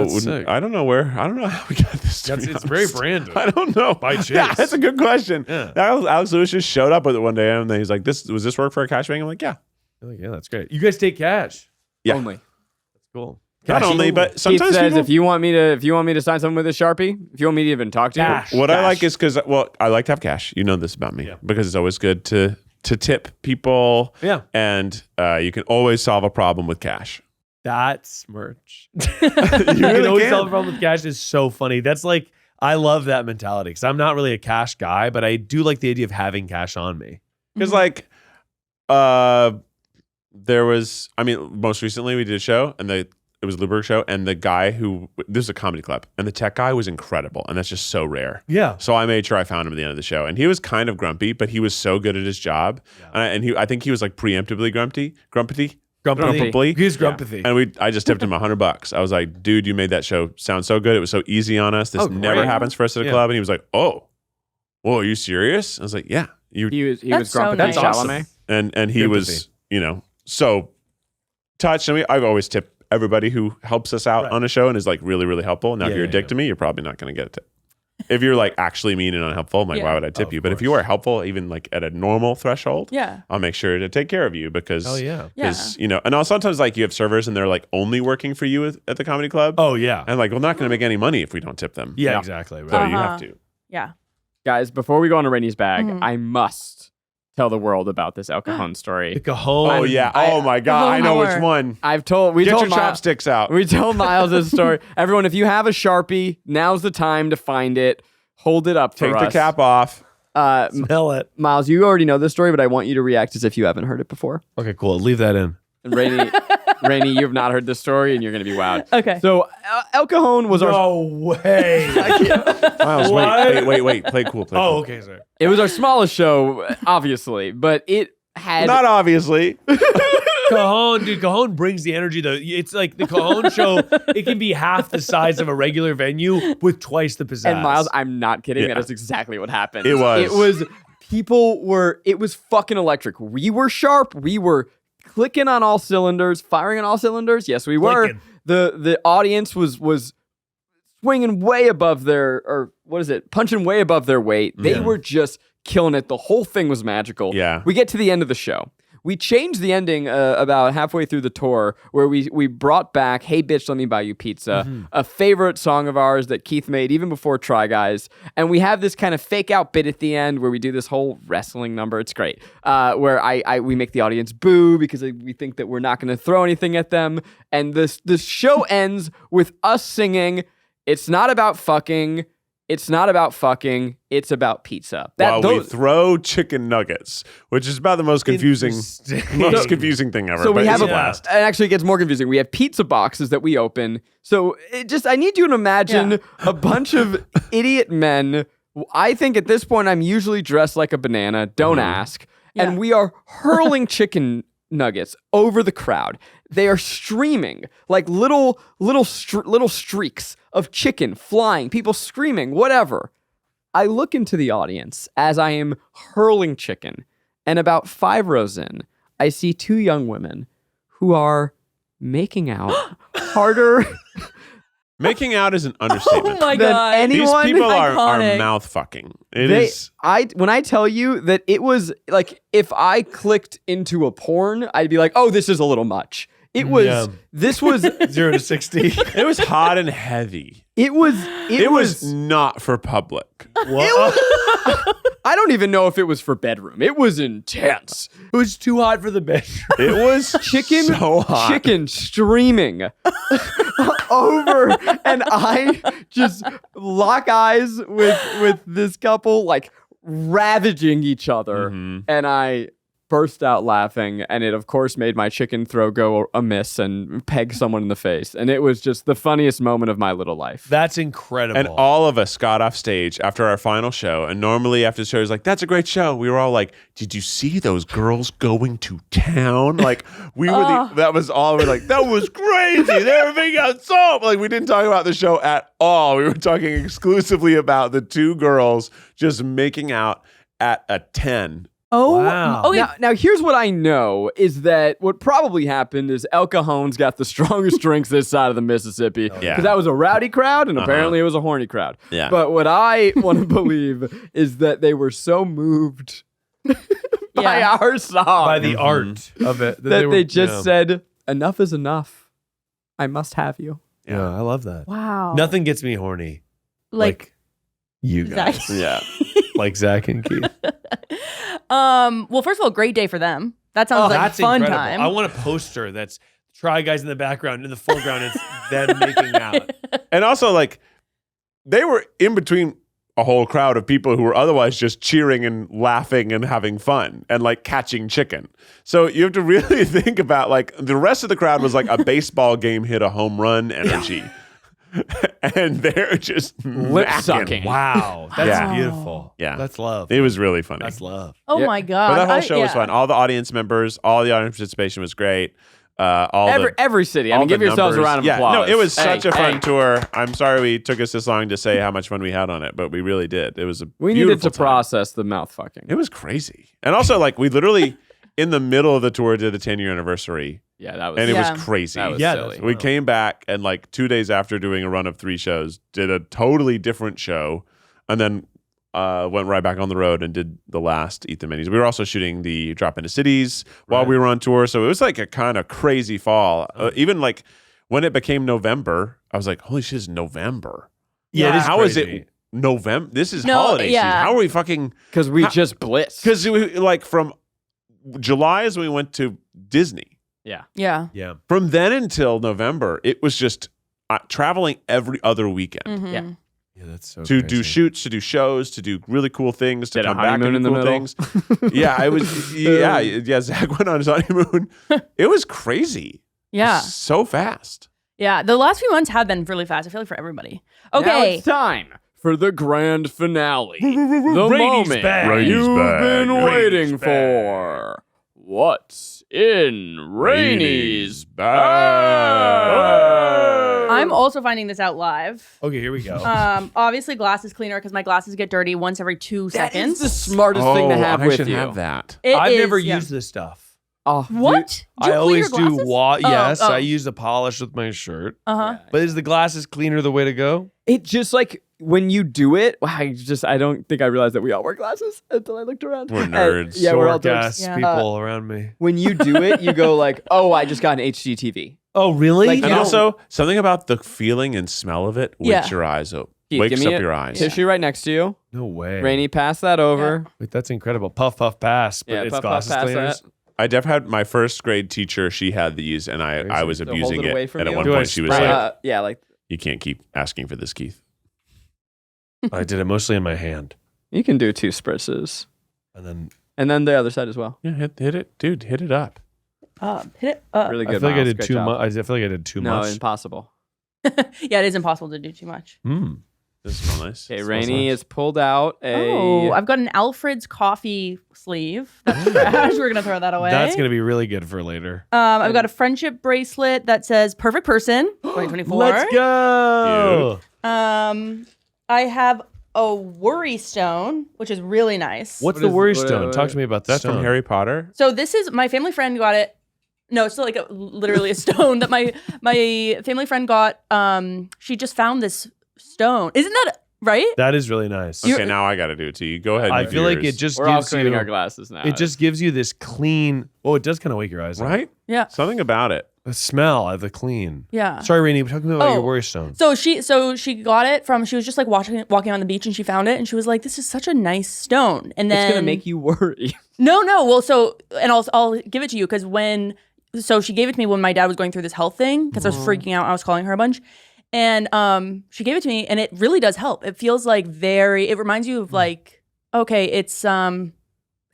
Wouldn't- sick. I don't know where. I don't know how we got this. To That's, be it's very honest. branded. I don't know. By Chase. Yeah, that's a good question. Yeah. Alex Lewis just showed up with it one day, and then he's like, "This was this work for a cash bank?" I'm like, "Yeah." You're like, yeah, that's great. You guys take cash. Yeah. Only. That's cool. Not Cash only, but Keith sometimes says, people, if you want me to sign something with a Sharpie, if you want me to even talk to you, Cash. what I like Cash. is because I like to have cash. You know this about me Yeah. because it's always good to tip people. Yeah. and you can always solve a problem with cash. That's merch. You You really always can. solve a problem with cash is so funny. That's like, I love that mentality because I'm not really a cash guy, but I do like the idea of having cash on me. Because like, there was. I mean, most recently we did a show, and it was a Lou Burger show, and the guy this is a comedy club, and the tech guy was incredible, and that's just so rare. Yeah. So I made sure I found him at the end of the show, and he was kind of grumpy, but he was so good at his job, I think he was like preemptively grumpy. Grumpy. He's grumpy. And I just tipped him $100. I was like, dude, you made that show sound so good. It was so easy on us. This Oh, never great. happens for us at a Yeah. club. And he was like, oh, whoa, are you serious? I was like, yeah. he was That's so grumpy. nice. That's Chalamet. awesome. And he Empathy. was, so touched. I mean, I've always tipped everybody who helps us out Right. on a show and is like really, really helpful. Now, if Yeah, you're a yeah, dick yeah. to me, you're probably not going to get a tip. If you're like actually mean and unhelpful, I'm like, Yeah. why would I tip Of you? But if course. you are helpful, even like at a normal threshold, Yeah. I'll make sure to take care of you because Oh, yeah. Yeah. because and also sometimes like you have servers and they're like only working for you at the comedy club. Oh, yeah. And like we're not going to make any money if we don't tip them. Yeah, Yeah. exactly. Right. So you Uh-huh. have to. Yeah. Guys, before we go on to Rainie's bag, Mhm. I must tell the world about this El Cajon The story. Cajon. Oh yeah. Oh my god. I know which one. We Get told your Mi- chopsticks out. We told Miles this story. Everyone, if you have a Sharpie, now's the time to find it. Hold it up for Take us. the cap off. Smell it. Miles, you already know this story, but I want you to react as if you haven't heard it before. Okay, cool. Leave that in. And Rainie, you have not heard this story, and you're going to be wowed. Okay. So El Cajon was our No way. Miles, What? wait. Play cool. Play Oh, cool. okay, sorry. it was our smallest show, obviously, but it had Not obviously. Cajon, dude, Cajon brings the energy. It's like the Cajon show. It can be half the size of a regular venue with twice the pizzazz. And Miles, I'm not kidding. Yeah. That is exactly what happened. It was. It was fucking electric. We were sharp. We were clicking on all cylinders, firing on all cylinders. Yes, we were. Clicking. The audience was swinging way above punching way above their weight. They Yeah. were just killing it. The whole thing was magical. Yeah. We get to the end of the show. We changed the ending about halfway through the tour where we brought back Hey Bitch, Let Me Buy You Pizza, a favorite song of ours that Keith made even before Try Guys. And we have this kind of fake out bit at the end where we do this whole wrestling number. It's great. Where we make the audience boo because we think that we're not going to throw anything at them. And this show ends with us singing, "It's not about fucking. It's not about fucking. It's about pizza." While we throw chicken nuggets, which is about the most confusing thing ever. So but we have it's a blast. It actually gets more confusing. We have pizza boxes that we open. So I need you to imagine a bunch of idiot men. I think at this point I'm usually dressed like a banana. Don't ask. Yeah. And we are hurling chicken nuggets over the crowd. They are streaming like little streaks of chicken flying, people screaming, whatever. I look into the audience as I am hurling chicken, and about 5 rows in, I see 2 young women who are making out harder. Making out is an understatement. Oh my than God. anyone. These people are Iconic. mouth fucking. It is. When I tell you that it was like, if I clicked into a porn, I'd be like, oh, this is a little much. It was, Yeah. this was, 0 to 60. It was hot and heavy. it was not for public. What? I don't even know if it was for bedroom. It was intense. It was too hot for the bedroom. It was Chicken, so hot. chicken streaming over, and I just lock eyes with this couple, like ravaging each other, and I burst out laughing, and it of course made my chicken throw go amiss and peg someone in the face, and it was just the funniest moment of my little life. That's incredible. And all of us got off stage after our final show. And normally after the show, it's like, that's a great show. We were all like, did you see those girls going to town? Like, we were that was all. We're like, that was crazy. They were making out so. Like, we didn't talk about the show at all. We were talking exclusively about the 2 girls just making out at a 10. Oh, Wow. okay. Now, here's what I know is that what probably happened is El Cajon's got the strongest drinks this side of the Mississippi. Yeah. Because that was a rowdy crowd, and apparently it was a horny crowd. Yeah. But what I want to believe is that they were so moved by Yeah. our song by the art of it. that they just yeah. said, enough is enough. I must have you. Yeah, I love that. Wow. Nothing gets me horny Like you guys. Zach. Yeah. Like Zach and Keith. Well, first of all, great day for them. That sounds like a That's fun incredible. time. I want a poster that's Try Guys in the background. In the foreground, it's them making out. And also, like, they were in between a whole crowd of people who were otherwise just cheering and laughing and having fun and like catching chicken. So you have to really think about, like, the rest of the crowd was like a baseball game hit a home run energy. And they're just Lip macking. sucking. Wow. That's Yeah. beautiful. Yeah. That's love. It was really funny. That's love. Oh Yeah. my God. But that whole show was yeah. fun. All the audience members, all the audience participation was great. Every city. I mean, give yourselves a round of applause. No, it was such a fun Hey. tour. I'm sorry we took us this long to say how much fun we had on it, but we really did. It was a We needed beautiful to time. process the mouth fucking. It was crazy. And also, like, we literally, in the middle of the tour, did the 10-year anniversary. Yeah, that was. And it Yeah. was crazy. That was Yeah, silly. that's We came back and, like, 2 days after doing a run of 3 shows, did a totally different show, and then went right back on the road and did the last Eat the Minis. We were also shooting the Drop Into Cities while we were on tour, so it was like a kind of crazy fall. Even like when it became November, I was like, "Holy shit, it's November!" Yeah, it is How is crazy. it November? This is No, holiday yeah. season. How are we fucking? Because we just blitzed. Because like from July is when we went to Disney. Yeah. Yeah. Yeah. From then until November, it was just traveling every other weekend. Mhm. Yeah. Yeah, that's so To crazy. do shoots, to do shows, to do really cool things, to Did a come back and honeymoon do in the cool middle. things. Yeah, I was. Yeah. Zach went on his honeymoon. It was crazy. Yeah. So fast. Yeah. The last few months have been really fast. I feel like for everybody. Now Okay. it's time for the grand finale. The Rainie's moment back. Rainie's you've back. been Rainie's waiting back. for. What's in Rainie's bag? I'm also finding this out live. Okay, here we go. Obviously, glasses cleaner because my glasses get dirty once every 2 That seconds. is the smartest thing to have I with should you. have that. It I've is, never yeah. used this stuff. Oh, What? Do you I clean always your do glasses? yes, oh. I use the polish with my shirt. Uh-huh. But is the glasses cleaner the way to go? It just like when you do it, I don't think I realized that we all wear glasses until I looked around. We're nerds. Yeah, we're all Dork-ass dorks. Yeah. people around me. When you do it, you go like, "Oh, I just got an HDTV." Oh, really? Like, And you don't- also, something about the feeling and smell of it wakes Yeah. your eyes up. Keith, Wakes give me up a your eyes. Tissue right next to you. no way. Rainey, pass that over. Wait, that's incredible. Puff, puff, pass. But Yeah, it's puff, puff, glasses pass cleaners. that. I definitely had my first grade teacher. She had these, and I was So hold abusing it away it. from And at you. one Do I point, she was spray like, Yeah, like "You can't keep asking for this, Keith." I did it mostly in my hand. you can do 2 spritzes, And and then the other side as well. Yeah, hit it, dude. Hit it up. Hit it up. Really I good. feel like I Miles. did Great too job. much. I feel like I did too No, much. impossible. Yeah, it is impossible to do too much. Mm. This smells nice. Okay, Smells Rainie nice. has pulled out a. Oh, I've got an Alfred's coffee sleeve. That's trash. We're gonna throw that away. That's gonna be really good for later. I've got a friendship bracelet that says "Perfect Person" 2024. Let's go. I have a worry stone, which is really nice. What's What the is- worry what- stone? what- Talk to me about That's stone. from Harry Potter. So this is my family friend got it. No, it's still like literally a stone that my family friend got. She just found this stone. Isn't that right? That is really nice. Okay, now I got to do it to you. Go ahead. I and feel do like it yours. just We're all gives cleaning you. our glasses now. It just gives you this clean. Oh, it does kind of wake your eyes up. right. Yeah. Something about it. The smell of the clean. Yeah. Sorry, Rainie, but talk to me about Oh. your worry stone. So she got it from. She was just like walking on the beach and she found it and she was like, "This is such a nice stone." And then It's gonna make you worry. No. Well, so and I'll give it to you because so she gave it to me when my dad was going through this health thing because I was freaking out. I was calling her a bunch, and she gave it to me and it really does help. It feels like it reminds you of like okay, it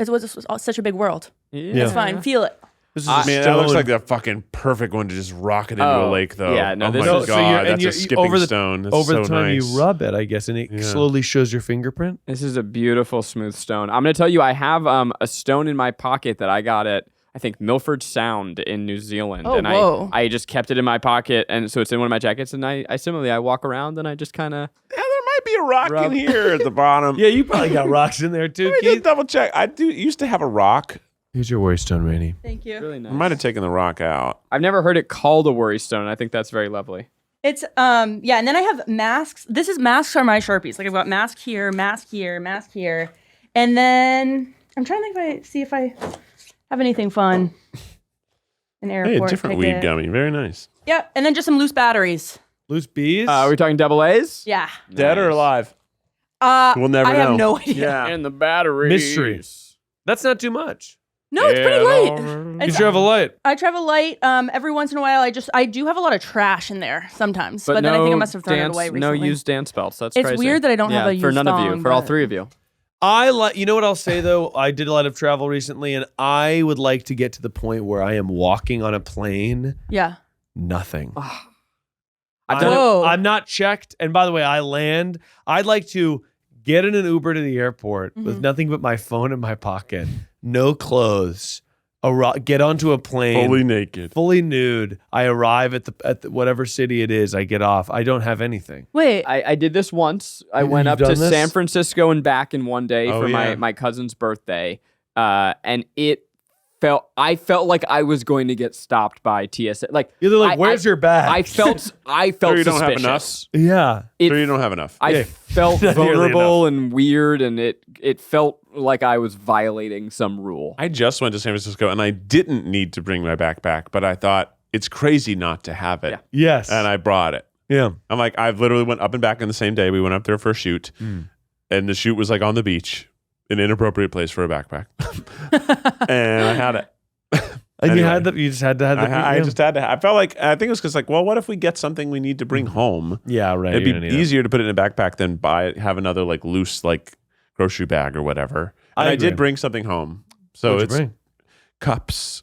was such a big world. Yeah. It's fine, feel it. This is Man, a that looks stone. like the fucking perfect one to just rock it into a Oh, lake, though. yeah, no, oh this my is- So you're- god, and that's you- a skipping over the- stone. That's over so the time nice. you rub it, I guess, and it Yeah. slowly shows your fingerprint. This is a beautiful smooth stone. I'm gonna tell you, I have a stone in my pocket that I got at I think Milford Sound in New Zealand, Oh, and whoa. I just kept it in my pocket, and so it's in one of my jackets. And I similarly I walk around and I just kind of Yeah, there might be a rock Rub. in here at the bottom. Yeah, you probably got rocks in there too, Let me just Keith. double check. I used to have a rock. Here's your worry stone, Rainie. Thank you. really I nice. might have taken the rock out. I've never heard it called a worry stone. I think that's very lovely. It's yeah, and then I have masks. Masks are my Sharpies. Like I've got mask here, mask here, mask here. And then I'm trying to see if I have anything fun. An Hey, airport a different weed ticket. gummy. Very nice. Yeah, and then just some loose batteries. Loose bees. Are we talking double A's? Yeah. Dead or Nice. alive? We'll never I have know. no idea. Yeah. And the batteries. Mystery. That's not too much. No, it's pretty light. You It's- travel light. I travel light. Every once in a while, I do have a lot of trash in there sometimes, but then I think I must have thrown it away recently. No used dance belts. That's It's crazy. weird that I don't have a for used none of you. thong, For all but- three of you. You know what I'll say though? I did a lot of travel recently, and I would like to get to the point where I am walking on a plane, Yeah. nothing. I've done it. Whoa. I'm not checked. And by the way, I'd like to get in an Uber to the airport with nothing but my phone in my pocket, no clothes, get onto a plane. Fully naked. Fully nude. I arrive at the whatever city it is. I get off. I don't have anything. Wait. I did this once. I went You've up to done this? San Francisco and back in one day Oh, for yeah. my cousin's birthday. And I felt like I was going to get stopped by TSA. Like You're like, I- where's I- your bag? I felt Sure you don't have suspicious. yeah. It- So you don't have enough. I Yeah. felt Not nearly vulnerable and weird, and it felt like I was violating some rule. I just went to San Francisco and I didn't need to bring my backpack, but I thought it's crazy not to have it. Yeah. Yes. And I brought it. yeah. I'm like, I've literally went up and back in the same day. We went up there for a shoot, and the shoot was like on the beach, an inappropriate place for a backpack. And I had it. And you Anyway. you just had to have the. I just had to. I felt like I think it was because like, well, what if we get something we need to bring home? Yeah, right. It'd you don't be need it. easier to put it in a backpack than have another like loose like grocery bag or whatever. And I agree. did bring something home, so What'd it's you bring? cups.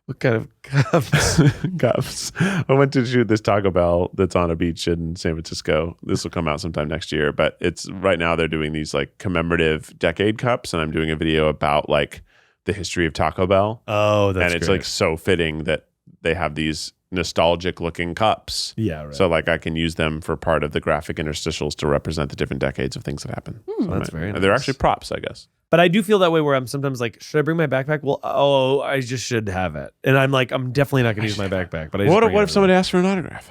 What kind of cups? Cups. I went to shoot this Taco Bell that's on a beach in San Francisco. This will come out sometime next year, but it's right now they're doing these like commemorative decade cups, and I'm doing a video about like the history of Taco Bell. Oh, that's and it's great. like so fitting that they have these nostalgic looking cups. Yeah, right. So like I can use them for part of the graphic interstitials to represent the different decades of things that happened. So that's very They're nice. actually props, I guess. But I do feel that way where I'm sometimes like, should I bring my backpack? Well, I just should have it. And I'm like, I'm definitely not going to use my backpack. But I just What bring if it somebody asks for an autograph?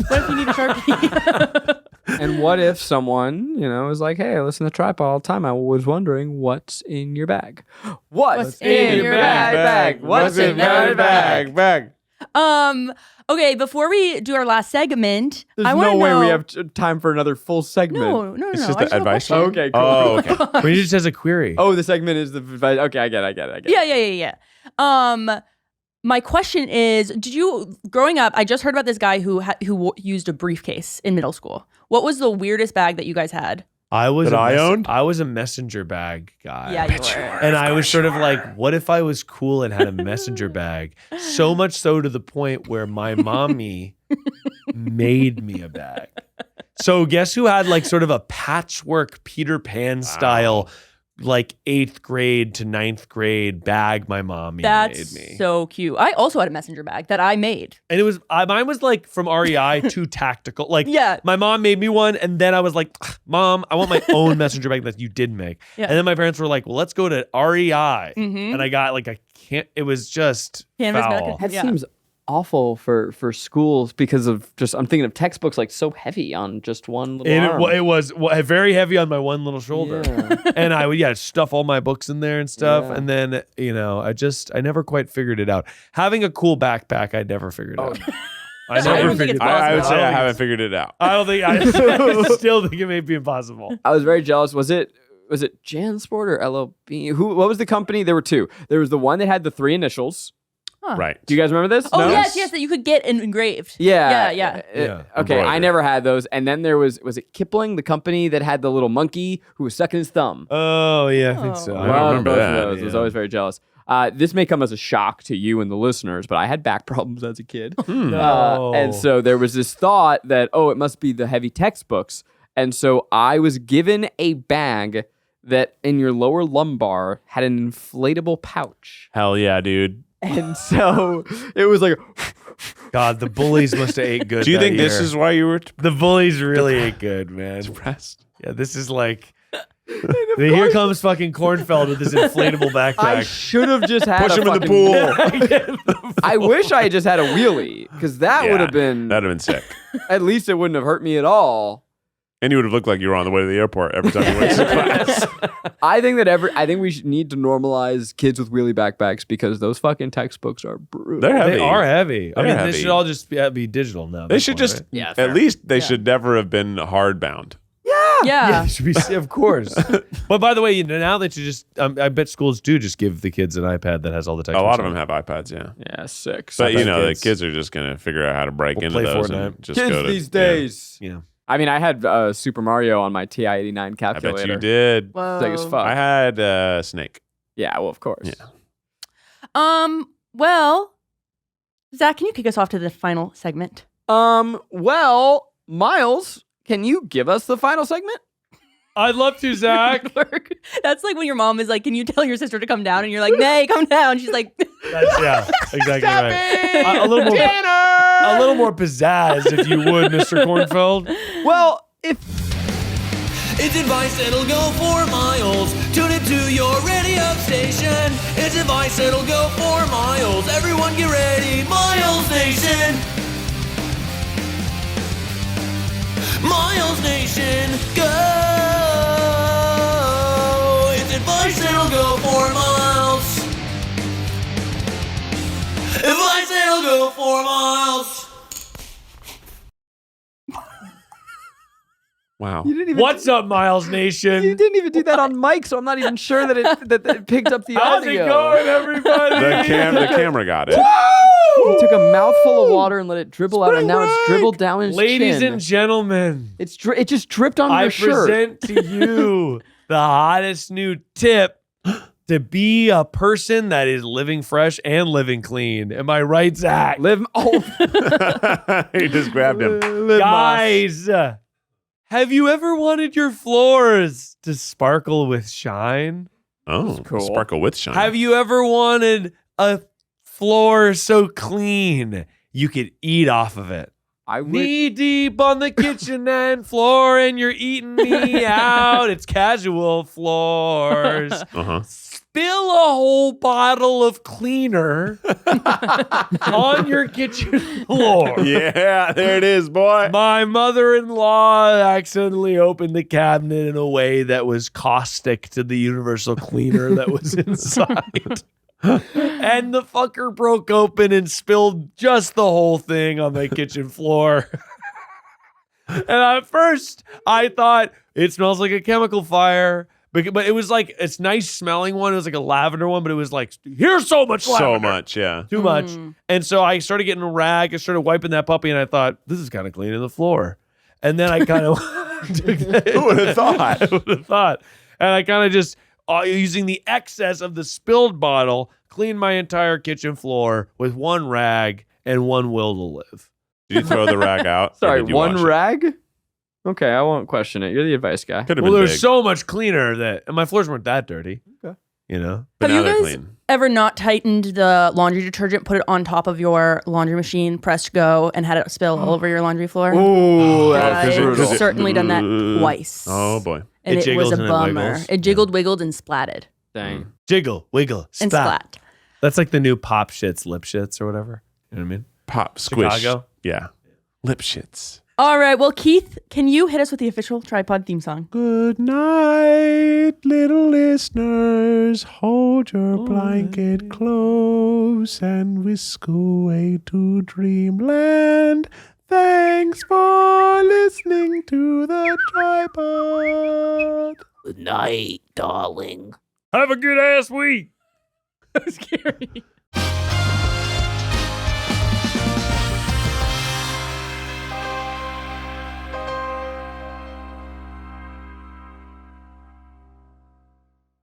What if you need a Sharpie? And what if someone, is like, hey, I listen to Tripod all the time. I was wondering what's in your bag. What's in your bag? What's in your bag? Okay, before we do our last segment, There's I want no to way know. we have time for another full segment. No. It's I just have the a advice. question. Okay, cool. Oh, okay. But he just has a query. Oh, the segment is the okay. I get it. Yeah. My question is, did you growing up? I just heard about this guy who used a briefcase in middle school. What was the weirdest bag that you guys had? I was That I owned? I was a messenger bag guy. Yeah, you were. And I was sort of like, what if I was cool and had a messenger bag? So much so to the point where my mommy made me a bag. So guess who had like sort of a patchwork Peter Pan style, like 8th grade to 9th grade bag my mom made me. So cute. I also had a messenger bag that I made. And it was mine was like from REI too tactical. Like Yeah. my mom made me one, and then I was like, Mom, I want my own messenger bag that you did make. Yeah. And then my parents were like, well, let's go to REI. Mhm. And I got like it was just Canvas foul. napkin. That Yeah. seems awful for schools because of just I'm thinking of textbooks like so heavy on just one little arm. It was very heavy on my one little shoulder. Yeah. And I would stuff all my books in there and stuff. Yeah. And then, I never quite figured it out. Having a cool backpack, I never figured out. I I never don't think figured it's it out. I would say I think haven't it's- figured it out. I don't think I still think it may be impossible. I was very jealous. Was it JanSport or LOB? What was the company? There were two. There was the one that had the 3 initials. Right. Do you guys remember this? Oh, No? yes, that you could get engraved. Yeah. Yeah. Yeah. Okay, I Embroidered. never had those. And then there was it Kipling, the company that had the little monkey who was sucking his thumb? Oh, yeah, I think so. Oh. I don't remember both of that. those. I was Yeah. always very jealous. This may come as a shock to you and the listeners, but I had back problems as a kid. No. And so there was this thought that, it must be the heavy textbooks. And so I was given a bag that in your lower lumbar had an inflatable pouch. Hell yeah, dude. And so it was like, God, the bullies must have ate good. Do you that think this year. is why you were The bullies really ate good, man. depressed? Yeah, this is like. Here comes fucking Kornfeld with his inflatable I backpack. should have just had Push a him in the fucking- pool. I wish I had just had a wheelie because that would Yeah, have been, That'd have been sick. at least it wouldn't have hurt me at all. And you would have looked like you were on the way to the airport every time you went to class. I think we should need to normalize kids with wheelie backpacks because those fucking textbooks are brutal. They're heavy. They are heavy. I They're mean, heavy. they should all just be digital now. at They this should point, just, right? Yeah, at fair. least they should never have been hardbound. Yeah. It should be, of course. But by the way, now that you just, I bet schools do just give the kids an iPad that has all the A textbooks. lot of on them it. have iPads, yeah. Yeah, sick. But bet the kids- kids are just gonna figure out how to break We'll into play those Fortnite. and just Kids go to these days. Yeah. I mean, I had Super Mario on my TI-89 I calculator. bet you did. Whoa. Sick as fuck. I had Snake. Yeah, well, of course. Yeah. Well, Zach, can you kick us off to the final segment? Well, Miles, can you give us the final segment? I'd love to, Zach. That's like when your mom is like, "Can you tell your sister to come down?" And you're like, "Nay, come down." She's like, Yeah, exactly right. A little more pizzazz, if you would, Mr. Kornfeld. Well, if It's advice that'll go for miles. Tune it to your radio station. It's advice that'll go for miles. Everyone get ready, Miles Nation. Miles Nation, go. It's advice that'll go for miles. Advice that'll go for miles. you Wow. didn't even What's up, Miles Nation? you didn't even do that on mic, so I'm not even sure that it picked up the How's audio. it going, everybody? The camera got it. He took a mouthful of water and let it dribble out, and now it's dribbled down his Ladies chin. and gentlemen, It just dripped on I your shirt. present to you the hottest new tip to be a person that is living fresh and living clean. Am I right, Zach? Live. Oh, He just grabbed him. live Guys, have you ever wanted your floors to sparkle with shine? Oh, cool. sparkle with shine. Have you ever wanted a floor so clean you could eat off of it? I would. Knee deep on the kitchen and floor, and you're eating me out. It's casual floors. Uh-huh. Spill a whole bottle of cleaner on your kitchen floor. Yeah, there it is, boy. My mother-in-law accidentally opened the cabinet in a way that was caustic to the universal cleaner that was inside. And the fucker broke open and spilled just the whole thing on my kitchen floor. And at first, I thought it smells like a chemical fire. But it was like, it's nice smelling one. It was like a lavender one, but it was like, here's so much lavender. So much, yeah. Too much. And so I started getting a rag. I started wiping that puppy, and I thought, this is kind of cleaning the floor. And then I kind of Who would have thought? I would have thought. And I kind of just, using the excess of the spilled bottle, cleaned my entire kitchen floor with one rag and one will to live. Did you throw the rag out? or Sorry, did you one wash it? rag. Okay, I won't question it. You're the advice guy. Could have Well, been they're big, so much cleaner and my floors weren't that dirty. Okay. You know? but Have now you they're guys clean. ever not tightened the laundry detergent, put it on top of your laundry machine, pressed go, and had it spill all over your laundry floor? Ooh, I've brutal. certainly done that twice. Oh boy. And It it was jiggles a and it bummer. wiggles. It jiggled, wiggled, and splatted. Dang. Jiggle, wiggle, And splat. That's like the new pop shits, lip shits, or whatever. You know what I mean? Pop squish. Chicago? Yeah. Lip shits. All right. Well, Keith, can you hit us with the official Tripod theme song? Good night, little listeners. Hold your blanket close and whisk away to dreamland. Thanks for listening to the Tripod. Good night, darling. Have a good ass week. Scary.